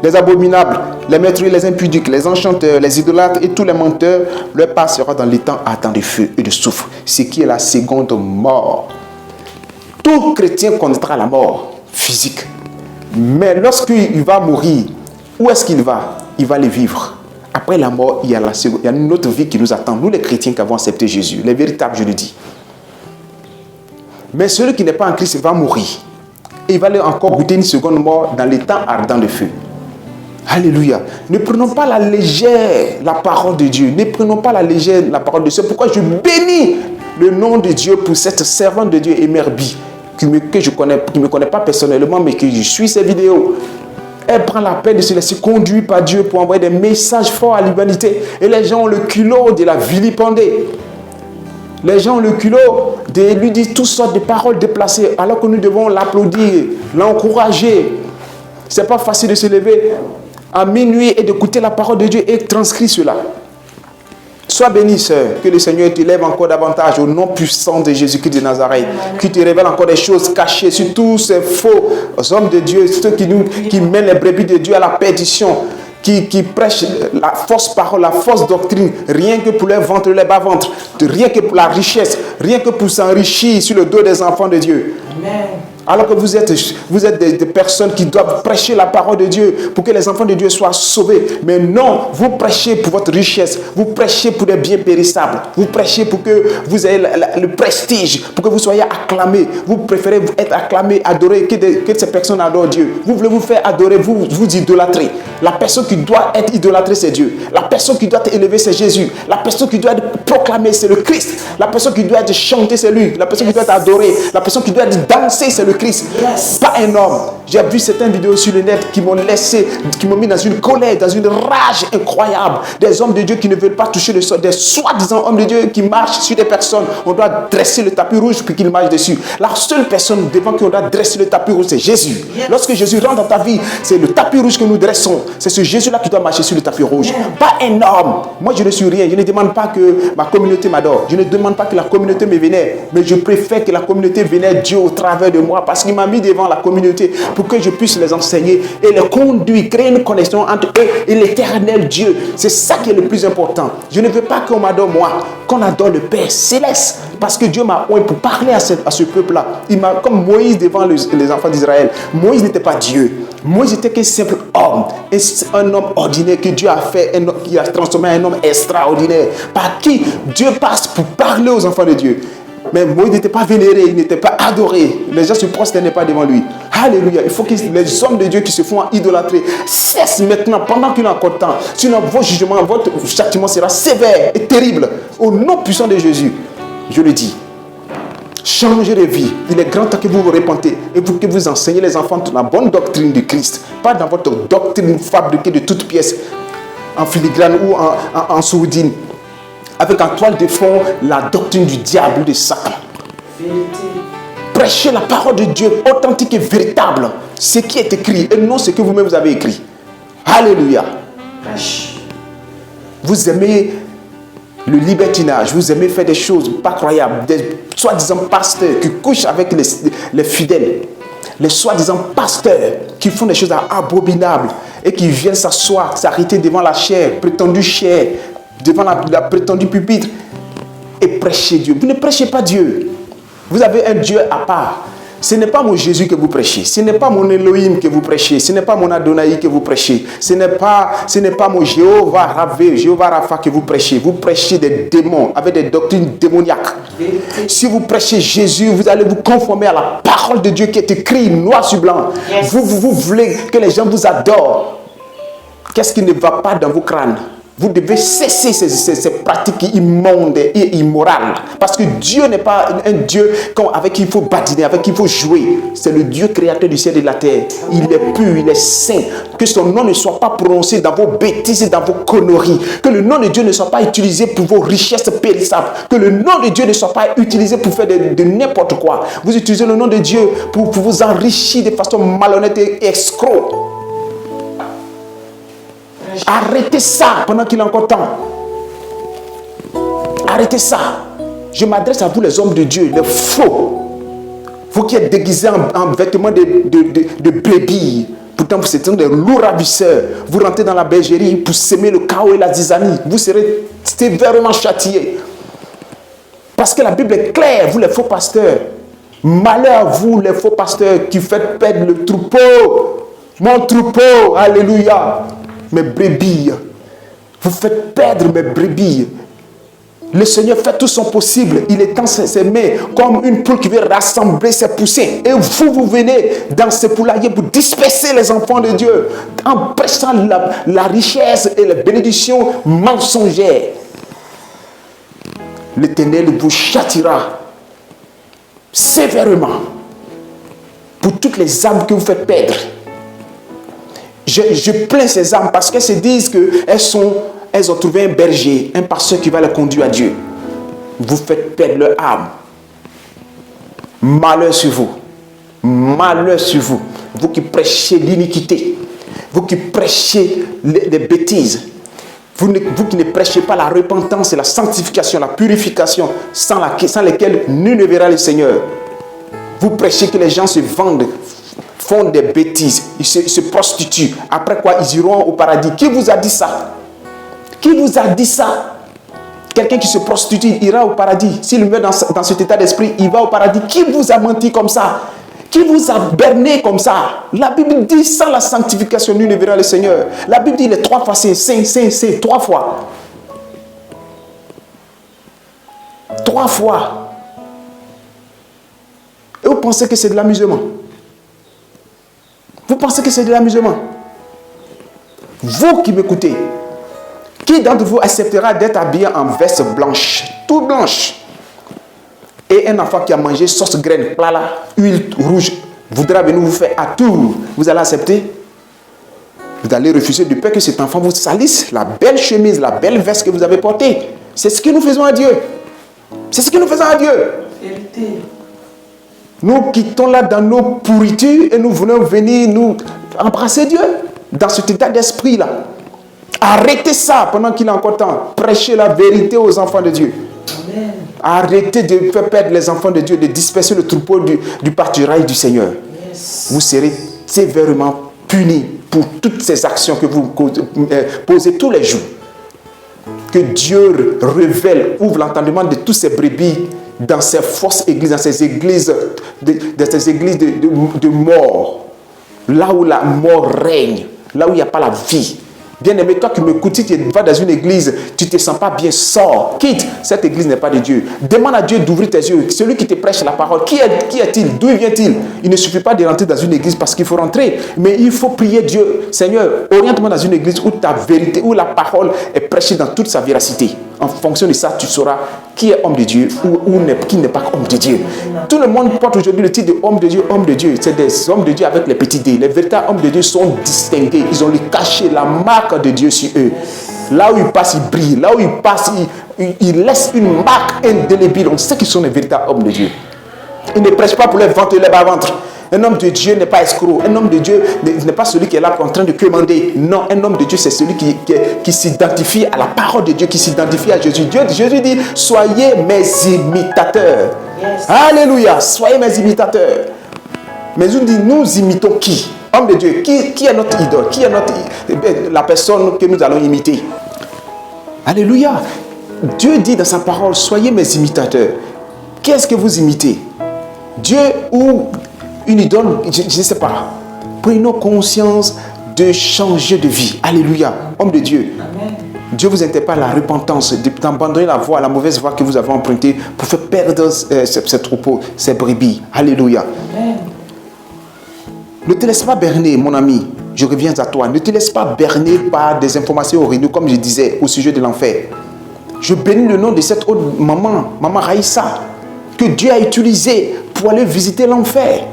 A: les abominables, les meurtriers, les impudiques, les enchanteurs, les idolâtres et tous les menteurs, leur part sera dans les temps ardents de feu et de soufre, ce qui est la seconde mort. Tout chrétien connaîtra la mort physique. Mais lorsqu'il va mourir, où est-ce qu'il va? Il va les vivre. Après la mort, il y a une autre vie qui nous attend. Nous, les chrétiens qui avons accepté Jésus, les véritables, je le dis. Mais celui qui n'est pas en Christ, il va mourir. Et il va aller encore goûter une seconde mort dans les temps ardents de feu. Alléluia. Ne prenons pas la légère la parole de Dieu. Ne prenons pas la légère la parole de Dieu. C'est pourquoi je bénis le nom de Dieu pour cette servante de Dieu, Emerbi, que je connais, qui ne me connaît pas personnellement, mais que je suis ses vidéos. Elle prend la peine de se laisser conduire par Dieu pour envoyer des messages forts à l'humanité. Et les gens ont le culot de la vilipender. Les gens ont le culot de lui dire toutes sortes de paroles déplacées, alors que nous devons l'applaudir, l'encourager. Ce n'est pas facile de se lever à minuit et d'écouter la parole de Dieu et transcrire cela. Sois béni, sœur, que le Seigneur te lève encore davantage au nom puissant de Jésus-Christ de Nazareth, qui te révèle encore des choses cachées sur tous ces faux hommes de Dieu, ceux qui mènent les brebis de Dieu à la perdition, qui prêchent la fausse parole, la fausse doctrine, rien que pour leur ventre, leur bas-ventre, rien que pour la richesse, rien que pour s'enrichir sur le dos des enfants de Dieu. Amen. Alors que vous êtes des personnes qui doivent prêcher la parole de Dieu pour que les enfants de Dieu soient sauvés. Mais non, vous prêchez pour votre richesse, vous prêchez pour des biens périssables, vous prêchez pour que vous ayez le prestige, pour que vous soyez acclamés. Vous préférez être acclamés, adorés, que ces personnes adorent Dieu. Vous voulez vous faire adorer, vous idolâtrez. La personne qui doit être idolâtrée, c'est Dieu. La personne qui doit être élevée, c'est Jésus. La personne qui doit être proclamée, c'est le Christ. La personne qui doit être chantée, c'est lui. La personne qui doit être adorée, la personne qui doit être dansée, c'est le Christ. Pas un homme. J'ai vu certaines vidéos sur le net qui m'ont laissé, qui m'ont mis dans une colère, dans une rage incroyable. Des hommes de Dieu qui ne veulent pas toucher le sol, des soi-disant hommes de Dieu qui marchent sur des personnes. On doit dresser le tapis rouge pour qu'ils marchent dessus. La seule personne devant qui on doit dresser le tapis rouge, c'est Jésus. Lorsque Jésus rentre dans ta vie, c'est le tapis rouge que nous dressons. C'est ce Jésus-là qui doit marcher sur le tapis rouge. Pas un homme. Moi, je ne suis rien. Je ne demande pas que ma communauté m'adore. Je ne demande pas que la communauté me vénère. Mais je préfère que la communauté vénère Dieu au travers de moi, parce qu'il m'a mis devant la communauté pour que je puisse les enseigner et les conduire, créer une connexion entre eux et l'éternel Dieu. C'est ça qui est le plus important. Je ne veux pas qu'on m'adore moi, qu'on adore le Père céleste, parce que Dieu m'a oint pour parler à ce peuple-là. Il m'a, comme Moïse devant les enfants d'Israël. Moïse n'était pas Dieu. Moïse était qu'un simple homme, un homme ordinaire que Dieu a fait, qui a transformé en un homme extraordinaire, par qui Dieu passe pour parler aux enfants de Dieu. Mais Moïse n'était pas vénéré, il n'était pas adoré. Les gens se prosternaient pas devant lui. Alléluia. Il faut que les hommes de Dieu qui se font idolâtrer cessent maintenant, pendant qu'il a encore temps. Sinon, votre jugement, votre châtiment sera sévère et terrible. Au nom puissant de Jésus, je le dis. Changez de vie. Il est grand temps que vous vous repentez et que vous enseignez les enfants la bonne doctrine de Christ. Pas dans votre doctrine fabriquée de toutes pièces, en filigrane ou en sourdine, avec en toile de fond la doctrine du diable, de Satan. Prêchez la parole de Dieu authentique et véritable. Ce qui est écrit et non ce que vous-même vous avez écrit. Alléluia. Vous aimez le libertinage, vous aimez faire des choses pas croyables, des soi-disant pasteurs qui couchent avec les fidèles, les soi-disant pasteurs qui font des choses abominables et qui viennent s'asseoir, s'arrêter devant la chair, prétendue chair, devant la prétendue pupitre et prêcher Dieu. Vous ne prêchez pas Dieu. Vous avez un Dieu à part. Ce n'est pas mon Jésus que vous prêchez. Ce n'est pas mon Elohim que vous prêchez. Ce n'est pas mon Adonai que vous prêchez. Ce n'est pas mon Jéhovah Ravé, Jéhovah Rapha que vous prêchez. Vous prêchez des démons avec des doctrines démoniaques. Si vous prêchez Jésus, vous allez vous conformer à la parole de Dieu qui est écrite noir sur blanc. Yes. Vous voulez que les gens vous adorent. Qu'est-ce qui ne va pas dans vos crânes? Vous devez cesser ces pratiques immondes et immorales. Parce que Dieu n'est pas un Dieu avec qui il faut badiner, avec qui il faut jouer. C'est le Dieu créateur du ciel et de la terre. Il est pur, il est saint. Que son nom ne soit pas prononcé dans vos bêtises et dans vos conneries. Que le nom de Dieu ne soit pas utilisé pour vos richesses périssables. Que le nom de Dieu ne soit pas utilisé pour faire de n'importe quoi. Vous utilisez le nom de Dieu pour vous enrichir de façon malhonnête et escroc. Arrêtez ça pendant qu'il est encore temps. Arrêtez ça. Je m'adresse à vous les hommes de Dieu, les faux. Vous qui êtes déguisés en vêtements de brebis. Pourtant vous êtes des loups ravisseurs. Vous rentrez dans la bergerie pour semer le chaos et la zizanie. Vous serez sévèrement châtiés. Parce que la Bible est claire, vous les faux pasteurs. Malheur à vous les faux pasteurs qui faites perdre le troupeau. Mon troupeau, alléluia. Mes brebis, vous faites perdre mes brebis. Le Seigneur fait tout son possible. Il étend ses mains comme une poule qui veut rassembler ses poussins. Et vous venez dans ce poulailler pour disperser les enfants de Dieu en prêchant la richesse et la bénédiction mensongère. L'Éternel vous châtira sévèrement pour toutes les âmes que vous faites perdre. Je plains ces âmes parce qu'elles se disent qu'elles ont trouvé un berger, un pasteur qui va les conduire à Dieu. Vous faites perdre leur âme. Malheur sur vous. Malheur sur vous. Vous qui prêchez l'iniquité. Vous qui prêchez les bêtises. Vous qui ne prêchez pas la repentance et la sanctification, la purification, sans lesquelles nul ne verra le Seigneur. Vous prêchez que les gens se vendent, font des bêtises, ils se prostituent. Après quoi, ils iront au paradis. Qui vous a dit ça? Qui vous a dit ça? Quelqu'un qui se prostitue ira au paradis. S'il meurt dans cet état d'esprit, il va au paradis. Qui vous a menti comme ça? Qui vous a berné comme ça? La Bible dit, sans la sanctification, nul ne verra le Seigneur. La Bible dit les 3 fois c'est 3 fois. 3 fois. Et vous pensez que c'est de l'amusement? Vous pensez que c'est de l'amusement? Vous qui m'écoutez, qui d'entre vous acceptera d'être habillé en veste blanche, toute blanche, et un enfant qui a mangé sauce graine, huile rouge, voudra venir vous faire à tour, vous allez accepter? Vous allez refuser de peur que cet enfant vous salisse la belle chemise, la belle veste que vous avez portée. C'est ce que nous faisons à Dieu. C'est ce que nous faisons à Dieu. Vérité. Nous quittons là dans nos pourritures et nous voulons venir nous embrasser Dieu dans cet état d'esprit-là. Arrêtez ça pendant qu'il est encore temps. Prêchez la vérité aux enfants de Dieu. Amen. Arrêtez de faire perdre les enfants de Dieu, de disperser le troupeau du pâturage du Seigneur. Yes. Vous serez sévèrement punis pour toutes ces actions que vous posez tous les jours. Que Dieu révèle, ouvre l'entendement de tous ces brebis dans ces fausses églises, dans ces églises de mort, là où la mort règne, là où il n'y a pas la vie. Bien-aimé, toi qui m'écoutes, si tu vas dans une église, tu ne te sens pas bien, sors, quitte. Cette église n'est pas de Dieu. Demande à Dieu d'ouvrir tes yeux. Celui qui te prêche la parole, qui est-il? D'où vient-il? Il ne suffit pas de rentrer dans une église parce qu'il faut rentrer. Mais il faut prier Dieu. Seigneur, oriente-moi dans une église où ta vérité, où la parole est prêchée dans toute sa véracité. En fonction de ça, tu sauras qui est homme de Dieu ou qui n'est pas homme de Dieu. Tout le monde porte aujourd'hui le titre de homme de Dieu, homme de Dieu. C'est des hommes de Dieu avec les petits dés. Les véritables hommes de Dieu sont distingués. Ils ont le cachet, la marque de Dieu sur eux. Là où ils passent, ils brillent. Là où ils passent, ils laissent une marque indélébile. On sait qu'ils sont les véritables hommes de Dieu. Ils ne prêchent pas pour les ventre et les bas-ventre. Un homme de Dieu n'est pas escroc. Un homme de Dieu n'est pas celui qui est là en train de commander. Non, un homme de Dieu, c'est celui qui s'identifie à la parole de Dieu, qui s'identifie à Jésus. Jésus dit, soyez mes imitateurs. Yes. Alléluia, soyez mes imitateurs. Mais nous dit, nous imitons qui? Homme de Dieu, qui est notre idole? Qui est la personne que nous allons imiter? Alléluia. Dieu dit dans sa parole, soyez mes imitateurs. Qu'est-ce que vous imitez? Dieu ou une idole? Je ne sais pas. Prenons conscience de changer de vie. Alléluia. Homme de Dieu. Amen. Dieu vous interpelle à la repentance, d'abandonner la voie, la mauvaise voie que vous avez empruntée pour faire perdre ces troupeaux, ces brebis. Alléluia. Amen. Ne te laisse pas berner, mon ami. Je reviens à toi. Ne te laisse pas berner par des informations horribles, comme je disais, au sujet de l'enfer. Je bénis le nom de cette autre maman, maman Raïssa, que Dieu a utilisée pour aller visiter l'enfer.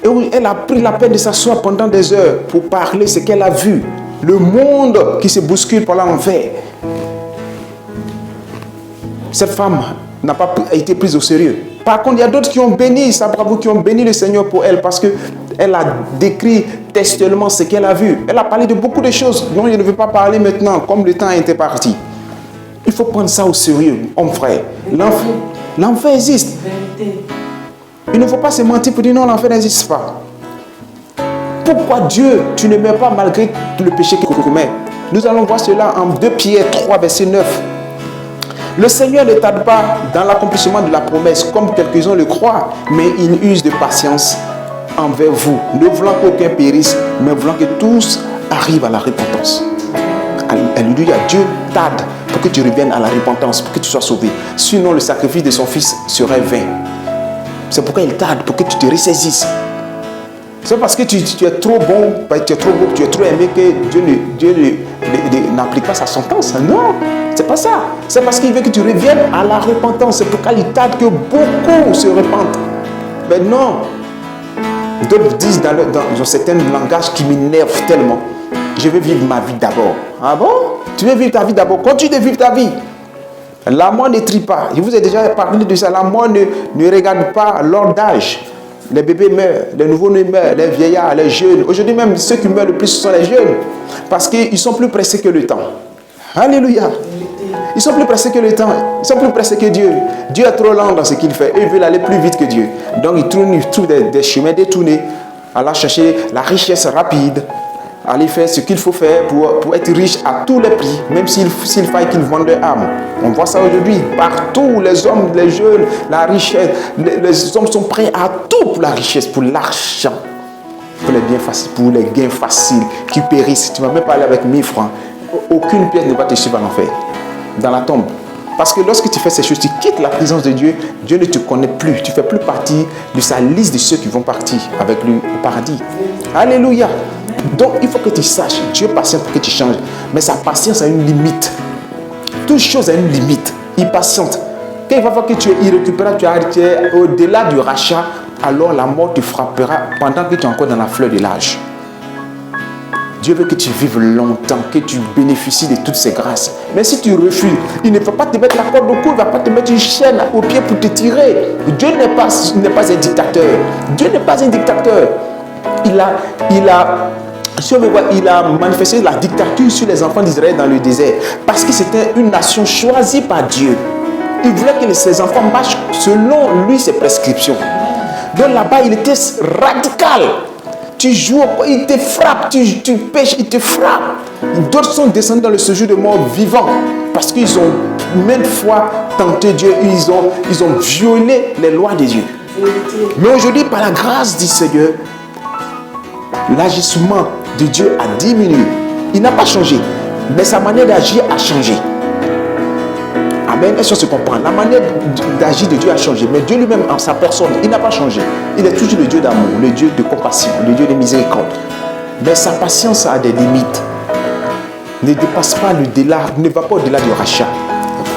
A: Et elle a pris la peine de s'asseoir pendant des heures pour parler ce qu'elle a vu. Le monde qui se bouscule pendant l'enfer. Cette femme n'a pas été prise au sérieux. Par contre, il y a d'autres qui ont béni, sa bravoure, qui ont béni le Seigneur pour elle parce qu'elle a décrit textuellement ce qu'elle a vu. Elle a parlé de beaucoup de choses dont je ne veux pas parler maintenant, comme le temps était parti. Il faut prendre ça au sérieux, mon frère. L'enfer existe. Il ne faut pas se mentir pour dire non, l'enfer n'existe pas. Pourquoi Dieu, tu ne meurs pas malgré le péché que tu commets? Nous allons voir cela en 2 Pierre 3, verset 9. Le Seigneur ne tarde pas dans l'accomplissement de la promesse, comme quelques-uns le croient, mais il use de patience envers vous, ne voulant qu'aucun périsse, mais voulant que tous arrivent à la repentance. Alléluia, Dieu tarde pour que tu reviennes à la repentance, pour que tu sois sauvé. Sinon, le sacrifice de son Fils serait vain. C'est pourquoi il tarde, pour que tu te ressaisisses. C'est parce que tu es trop bon, tu es trop beau, tu es trop aimé que Dieu n'applique pas sa sentence. Non, c'est pas ça. C'est parce qu'il veut que tu reviennes à la repentance. C'est pourquoi il tarde que beaucoup se repentent. Mais non. D'autres disent dans certains langages qui m'énervent tellement. Je veux vivre ma vie d'abord. Ah bon? Tu veux vivre ta vie d'abord? Continue de vivre ta vie. La mort ne trie pas. Je vous ai déjà parlé de ça. La mort ne regarde pas l'ordre d'âge. Les bébés meurent, les nouveaux-nés meurent, les vieillards, les jeunes. Aujourd'hui même, ceux qui meurent le plus, ce sont les jeunes. Parce qu'ils sont plus pressés que le temps. Alléluia. Ils sont plus pressés que le temps. Ils sont plus pressés que Dieu. Dieu est trop lent dans ce qu'il fait. Et ils veulent aller plus vite que Dieu. Donc ils trouvent des chemins détournés. Aller chercher la richesse rapide. Aller faire ce qu'il faut faire pour être riche à tous les prix. Même s'il faille qu'ils vendent leur âme. On voit ça aujourd'hui. Partout, les hommes, les jeunes, la richesse. Les hommes sont prêts à tout pour la richesse, pour l'argent. Pour les biens faciles, pour les gains faciles qui périssent. Tu ne vas même pas aller avec 1000 francs. Aucune pièce ne va te suivre à l'enfer. Dans la tombe. Parce que lorsque tu fais ces choses, tu quittes la présence de Dieu. Dieu ne te connaît plus. Tu ne fais plus partie de sa liste de ceux qui vont partir avec lui au paradis. Alléluia. Donc, il faut que tu saches, Dieu est patient pour que tu changes. Mais sa patience a une limite. Toute chose a une limite. Il patiente. Quand il va voir que tu es irrécupérable, tu es au-delà du rachat, alors la mort te frappera pendant que tu es encore dans la fleur de l'âge. Dieu veut que tu vives longtemps, que tu bénéficies de toutes ces grâces. Mais si tu refuses, il ne va pas te mettre la corde au cou, il ne va pas te mettre une chaîne au pied pour te tirer. Dieu n'est pas un dictateur. Dieu n'est pas un dictateur. Il a manifesté la dictature sur les enfants d'Israël dans le désert parce que c'était une nation choisie par Dieu. Il voulait que ses enfants marchent selon lui ses prescriptions. Donc là-bas, il était radical. Tu joues, il te frappe, tu pêches, il te frappe. D'autres sont descendus dans le séjour de mort vivant parce qu'ils ont maintes fois tenté Dieu, ils ont violé les lois de Dieu. Mais aujourd'hui, par la grâce du Seigneur, l'agissement de Dieu a diminué. Il n'a pas changé, mais sa manière d'agir a changé. Amen. Est-ce qu'on se comprend? La manière d'agir de Dieu a changé, mais Dieu lui-même en sa personne, il n'a pas changé. Il est toujours le Dieu d'amour, le Dieu de compassion, le Dieu de miséricorde. Mais sa patience a des limites. Ne dépasse pas le-delà, ne va pas au-delà du rachat.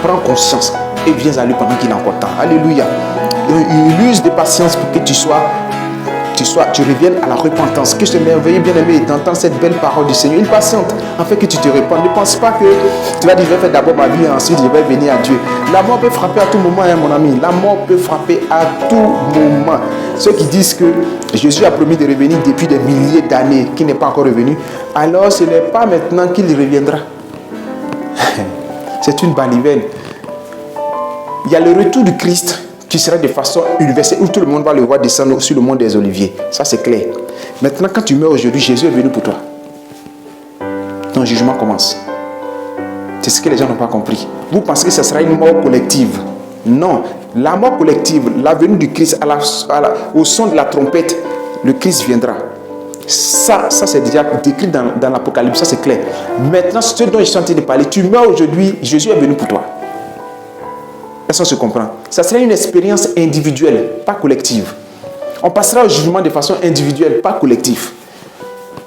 A: Prends conscience et viens à lui pendant qu'il est encore temps. Alléluia. Il use de patience pour que tu reviennes à la repentance. Que ce merveilleux bien-aimé d'entendre cette belle parole du Seigneur. Il patiente afin que tu te répandes. Ne pense pas que tu vas dire, je vais faire d'abord ma vie et ensuite je vais venir à Dieu. La mort peut frapper à tout moment, hein, mon ami. La mort peut frapper à tout moment. Ceux qui disent que Jésus a promis de revenir depuis des milliers d'années, qu'il n'est pas encore revenu, alors ce n'est pas maintenant qu'il reviendra. C'est une baliverne. Il y a le retour du Christ qui sera de façon universelle, où tout le monde va le voir descendre sur le mont des Oliviers. Ça, c'est clair. Maintenant, quand tu meurs aujourd'hui, Jésus est venu pour toi. Ton jugement commence. C'est ce que les gens n'ont pas compris. Vous pensez que ce sera une mort collective? Non. La mort collective, la venue du Christ, au son de la trompette, le Christ viendra. Ça c'est déjà décrit dans l'Apocalypse, ça c'est clair. Maintenant, ce dont je suis en train de parler, tu meurs aujourd'hui, Jésus est venu pour toi. Est-ce qu'on se comprend? Ça serait une expérience individuelle, pas collective. On passera au jugement de façon individuelle, pas collective.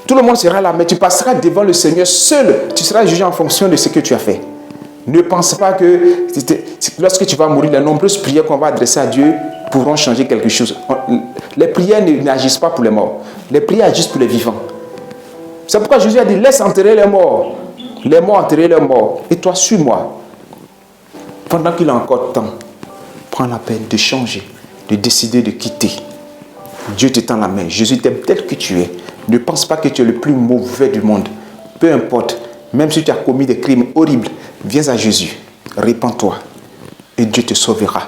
A: Tout le monde sera là, mais tu passeras devant le Seigneur seul. Tu seras jugé en fonction de ce que tu as fait. Ne pense pas que lorsque tu vas mourir, les nombreuses prières qu'on va adresser à Dieu pourront changer quelque chose. Les prières n'agissent pas pour les morts. Les prières agissent pour les vivants. C'est pourquoi Jésus a dit, laisse enterrer les morts. Les morts enterrer les morts. Et toi, suis-moi. Pendant qu'il a encore temps, prends la peine de changer, de décider de quitter. Dieu te tend la main. Jésus t'aime tel que tu es. Ne pense pas que tu es le plus mauvais du monde. Peu importe, même si tu as commis des crimes horribles, viens à Jésus. Répands-toi et Dieu te sauvera.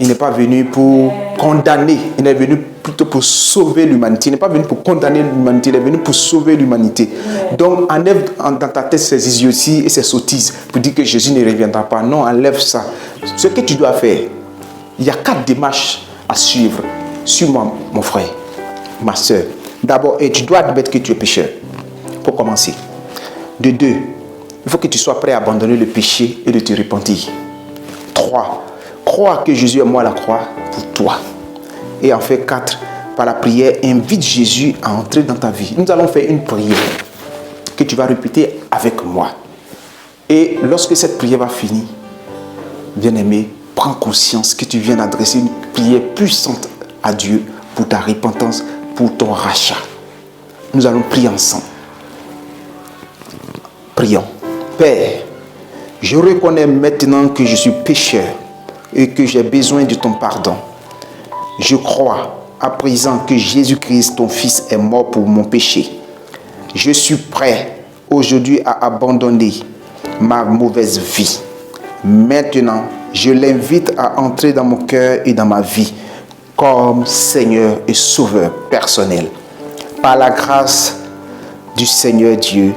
A: Il n'est pas venu pour condamner, il est venu plutôt pour sauver l'humanité. Il n'est pas venu pour condamner l'humanité, il est venu pour sauver l'humanité. Donc enlève dans ta tête ces idioties et ces sottises pour dire que Jésus ne reviendra pas. Non, enlève ça. Ce que tu dois faire, il y a 4 démarches à suivre. Suis-moi, mon frère, ma soeur. D'abord, tu dois admettre que tu es pécheur. Pour commencer. De 2, il faut que tu sois prêt à abandonner le péché et de te repentir. 3, crois que Jésus est mort à la croix pour toi. Et en fait 4, par la prière, invite Jésus à entrer dans ta vie. Nous allons faire une prière que tu vas répéter avec moi. Et lorsque cette prière va finir, bien-aimé, prends conscience que tu viens d'adresser une prière puissante à Dieu pour ta repentance, pour ton rachat. Nous allons prier ensemble. Prions. Père, je reconnais maintenant que je suis pécheur et que j'ai besoin de ton pardon. Je crois à présent que Jésus-Christ, ton Fils, est mort pour mon péché. Je suis prêt aujourd'hui à abandonner ma mauvaise vie. Maintenant, je l'invite à entrer dans mon cœur et dans ma vie comme Seigneur et Sauveur personnel. Par la grâce du Seigneur Dieu,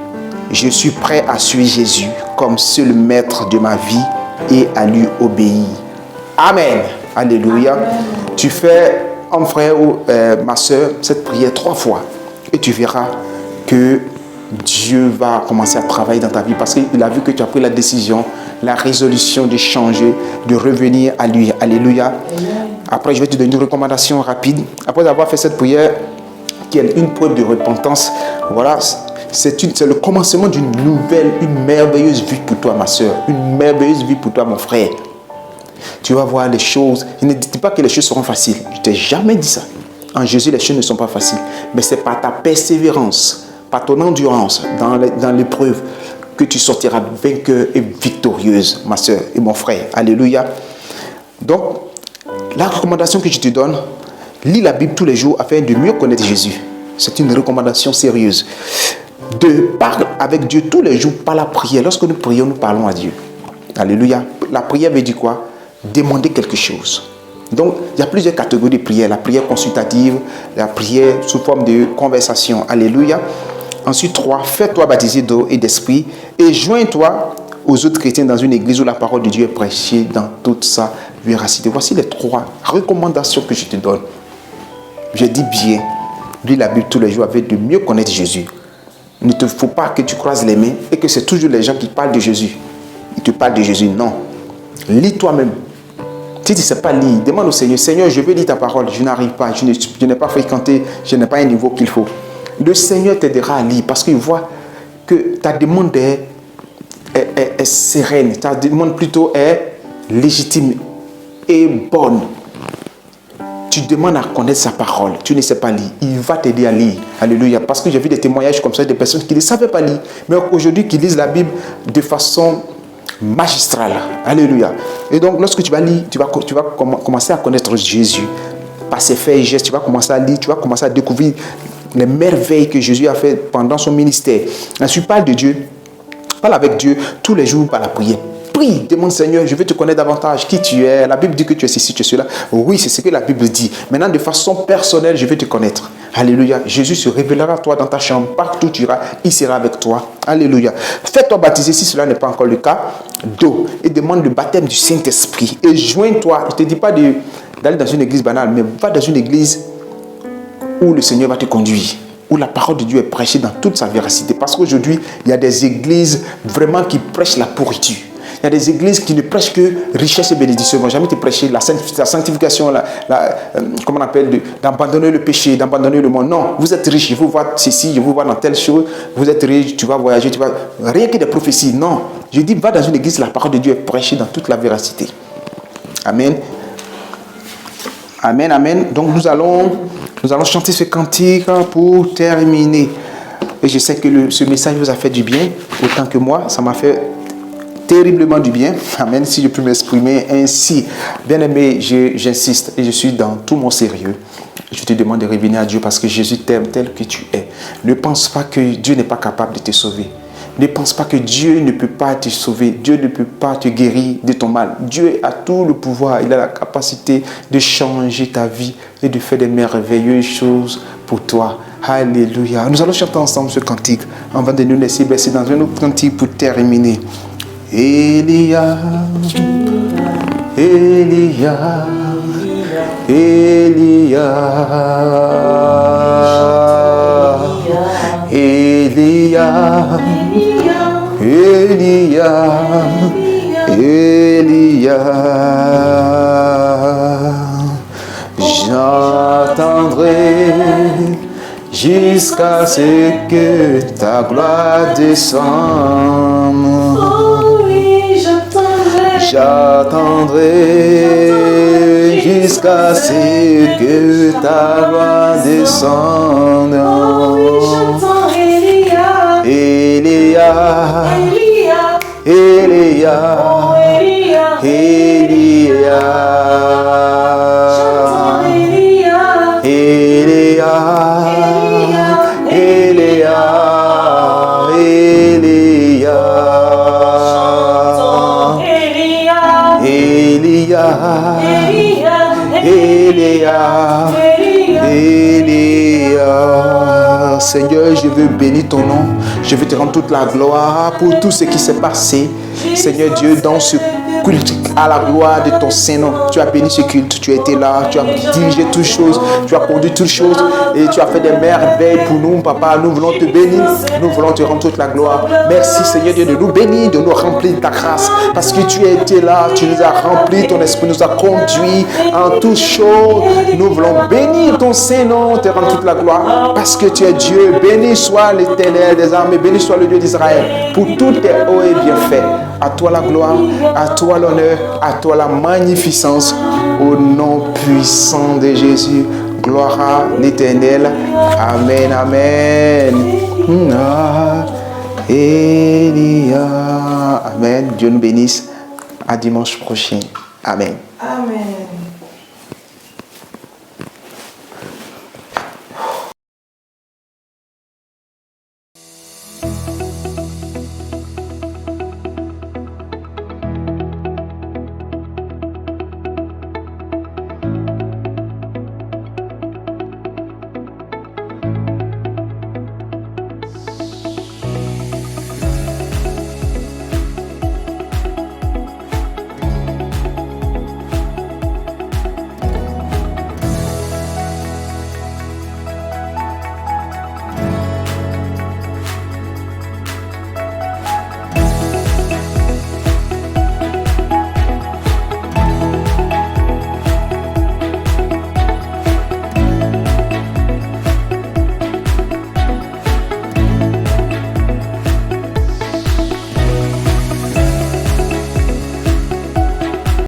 A: je suis prêt à suivre Jésus comme seul maître de ma vie et à lui obéir. Amen. Alléluia. Amen. Tu fais, mon frère ou ma soeur, cette prière 3 fois et tu verras que Dieu va commencer à travailler dans ta vie parce qu'il a vu que tu as pris la décision, la résolution de changer, de revenir à lui. Alléluia. Amen. Après, je vais te donner une recommandation rapide. Après avoir fait cette prière, qui est une preuve de repentance, voilà, c'est le commencement d'une nouvelle, une merveilleuse vie pour toi, ma soeur, une merveilleuse vie pour toi, mon frère. Tu vas voir les choses. Je ne dis pas que les choses seront faciles. Je ne t'ai jamais dit ça. En Jésus, les choses ne sont pas faciles. Mais c'est par ta persévérance, par ton endurance dans l'épreuve que tu sortiras vainqueur et victorieuse, ma soeur et mon frère. Alléluia. Donc, la recommandation que je te donne, lis la Bible tous les jours afin de mieux connaître Jésus. C'est une recommandation sérieuse. Parle avec Dieu tous les jours par la prière. Lorsque nous prions, nous parlons à Dieu. Alléluia. La prière veut dire quoi? Demander quelque chose. Donc, il y a plusieurs catégories de prière. La prière consultative, la prière sous forme de conversation. Alléluia. Ensuite, 3, fais-toi baptiser d'eau et d'esprit et joins-toi aux autres chrétiens dans une église où la parole de Dieu est prêchée dans toute sa véracité. Voici les 3 recommandations que je te donne. Je dis bien, lis la Bible tous les jours avec de mieux connaître Jésus. Il ne te faut pas que tu croises les mains et que c'est toujours les gens qui parlent de Jésus. Ils te parlent de Jésus. Non. Lis toi-même. Si tu ne sais pas lire, demande au Seigneur, Seigneur, je veux lire ta parole. Je n'arrive pas. Je n'ai pas fréquenté. Je n'ai pas un niveau qu'il faut. Le Seigneur t'aidera à lire parce qu'il voit que ta demande est sereine. Ta demande plutôt est légitime et bonne. Tu demandes à connaître sa parole. Tu ne sais pas lire. Il va t'aider à lire. Alléluia. Parce que j'ai vu des témoignages comme ça, des personnes qui ne savaient pas lire, mais aujourd'hui qui lisent la Bible de façon magistrale. Alléluia. Et donc, lorsque tu vas lire, tu vas commencer à connaître Jésus. Par ses faits et gestes, tu vas commencer à lire, tu vas commencer à découvrir les merveilles que Jésus a fait pendant son ministère. Ensuite, parle de Dieu. Parle avec Dieu tous les jours par la prière. Prie, demande Seigneur, je veux te connaître davantage, qui tu es. La Bible dit que tu es ceci, tu es cela. Oui, c'est ce que la Bible dit. Maintenant, de façon personnelle, je veux te connaître. Alléluia. Jésus se révélera à toi dans ta chambre. Partout où tu iras, il sera avec toi. Alléluia. Fais-toi baptiser si cela n'est pas encore le cas d'eau. Et demande le baptême du Saint-Esprit. Et joins-toi. Je ne te dis pas d'aller dans une église banale, mais va dans une église où le Seigneur va te conduire, où la parole de Dieu est prêchée dans toute sa véracité. Parce qu'aujourd'hui, il y a des églises vraiment qui prêchent la pourriture. Il y a des églises qui ne prêchent que richesse et bénédiction. Ils ne vont jamais te prêcher la sanctification, comment on appelle, d'abandonner le péché, d'abandonner le monde. Non, vous êtes riche, je vous vois ceci, je vous vois dans telle chose. Vous êtes riche, tu vas voyager, tu vas... Rien que des prophéties. Non, je dis, va dans une église, la parole de Dieu est prêchée dans toute la véracité. Amen. Amen, amen. Donc nous allons chanter ce cantique pour terminer. Et je sais que ce message vous a fait du bien, autant que moi. Ça m'a fait terriblement du bien. Amen, si je peux m'exprimer ainsi. Bien-aimé, j'insiste et je suis dans tout mon sérieux. Je te demande de revenir à Dieu parce que Jésus t'aime tel que tu es. Ne pense pas que Dieu n'est pas capable de te sauver. Ne pense pas que Dieu ne peut pas te sauver. Dieu ne peut pas te guérir de ton mal. Dieu a tout le pouvoir. Il a la capacité de changer ta vie et de faire des merveilleuses choses pour toi. Alléluia. Nous allons chanter ensemble ce cantique avant de nous laisser baisser dans un autre cantique pour terminer. Elia, Elia, Elia, Elia, Elia, Elia, j'attendrai jusqu'à ce que ta gloire descende. J'attendrai jusqu'à ce que ta gloire descende. Elia, Elia, Elia, Elia, Elia, Elia, Elia. Seigneur, je veux bénir ton nom. Je veux te rendre toute la gloire pour tout ce qui s'est passé. Seigneur Dieu, dans ce culte à la gloire de ton Saint-Nom. Tu as béni ce culte, tu as été là, tu as dirigé toutes choses, tu as conduit toutes choses et tu as fait des merveilles pour nous, Papa. Nous voulons te bénir, nous voulons te rendre toute la gloire. Merci Seigneur Dieu de nous bénir, de nous remplir de ta grâce parce que tu as été là, tu nous as remplis, ton esprit nous a conduits en toutes choses. Nous voulons bénir ton Saint-Nom, te rendre toute la gloire parce que tu es Dieu. Béni soit l'Éternel des armées, béni soit le Dieu d'Israël pour tous tes hauts et bienfaits. À toi la gloire, à toi toi l'honneur, à toi la magnificence, au nom puissant de Jésus. Gloire à l'Éternel. Amen, amen. Elia. Amen. Dieu nous bénisse. À dimanche prochain. Amen.
B: Amen.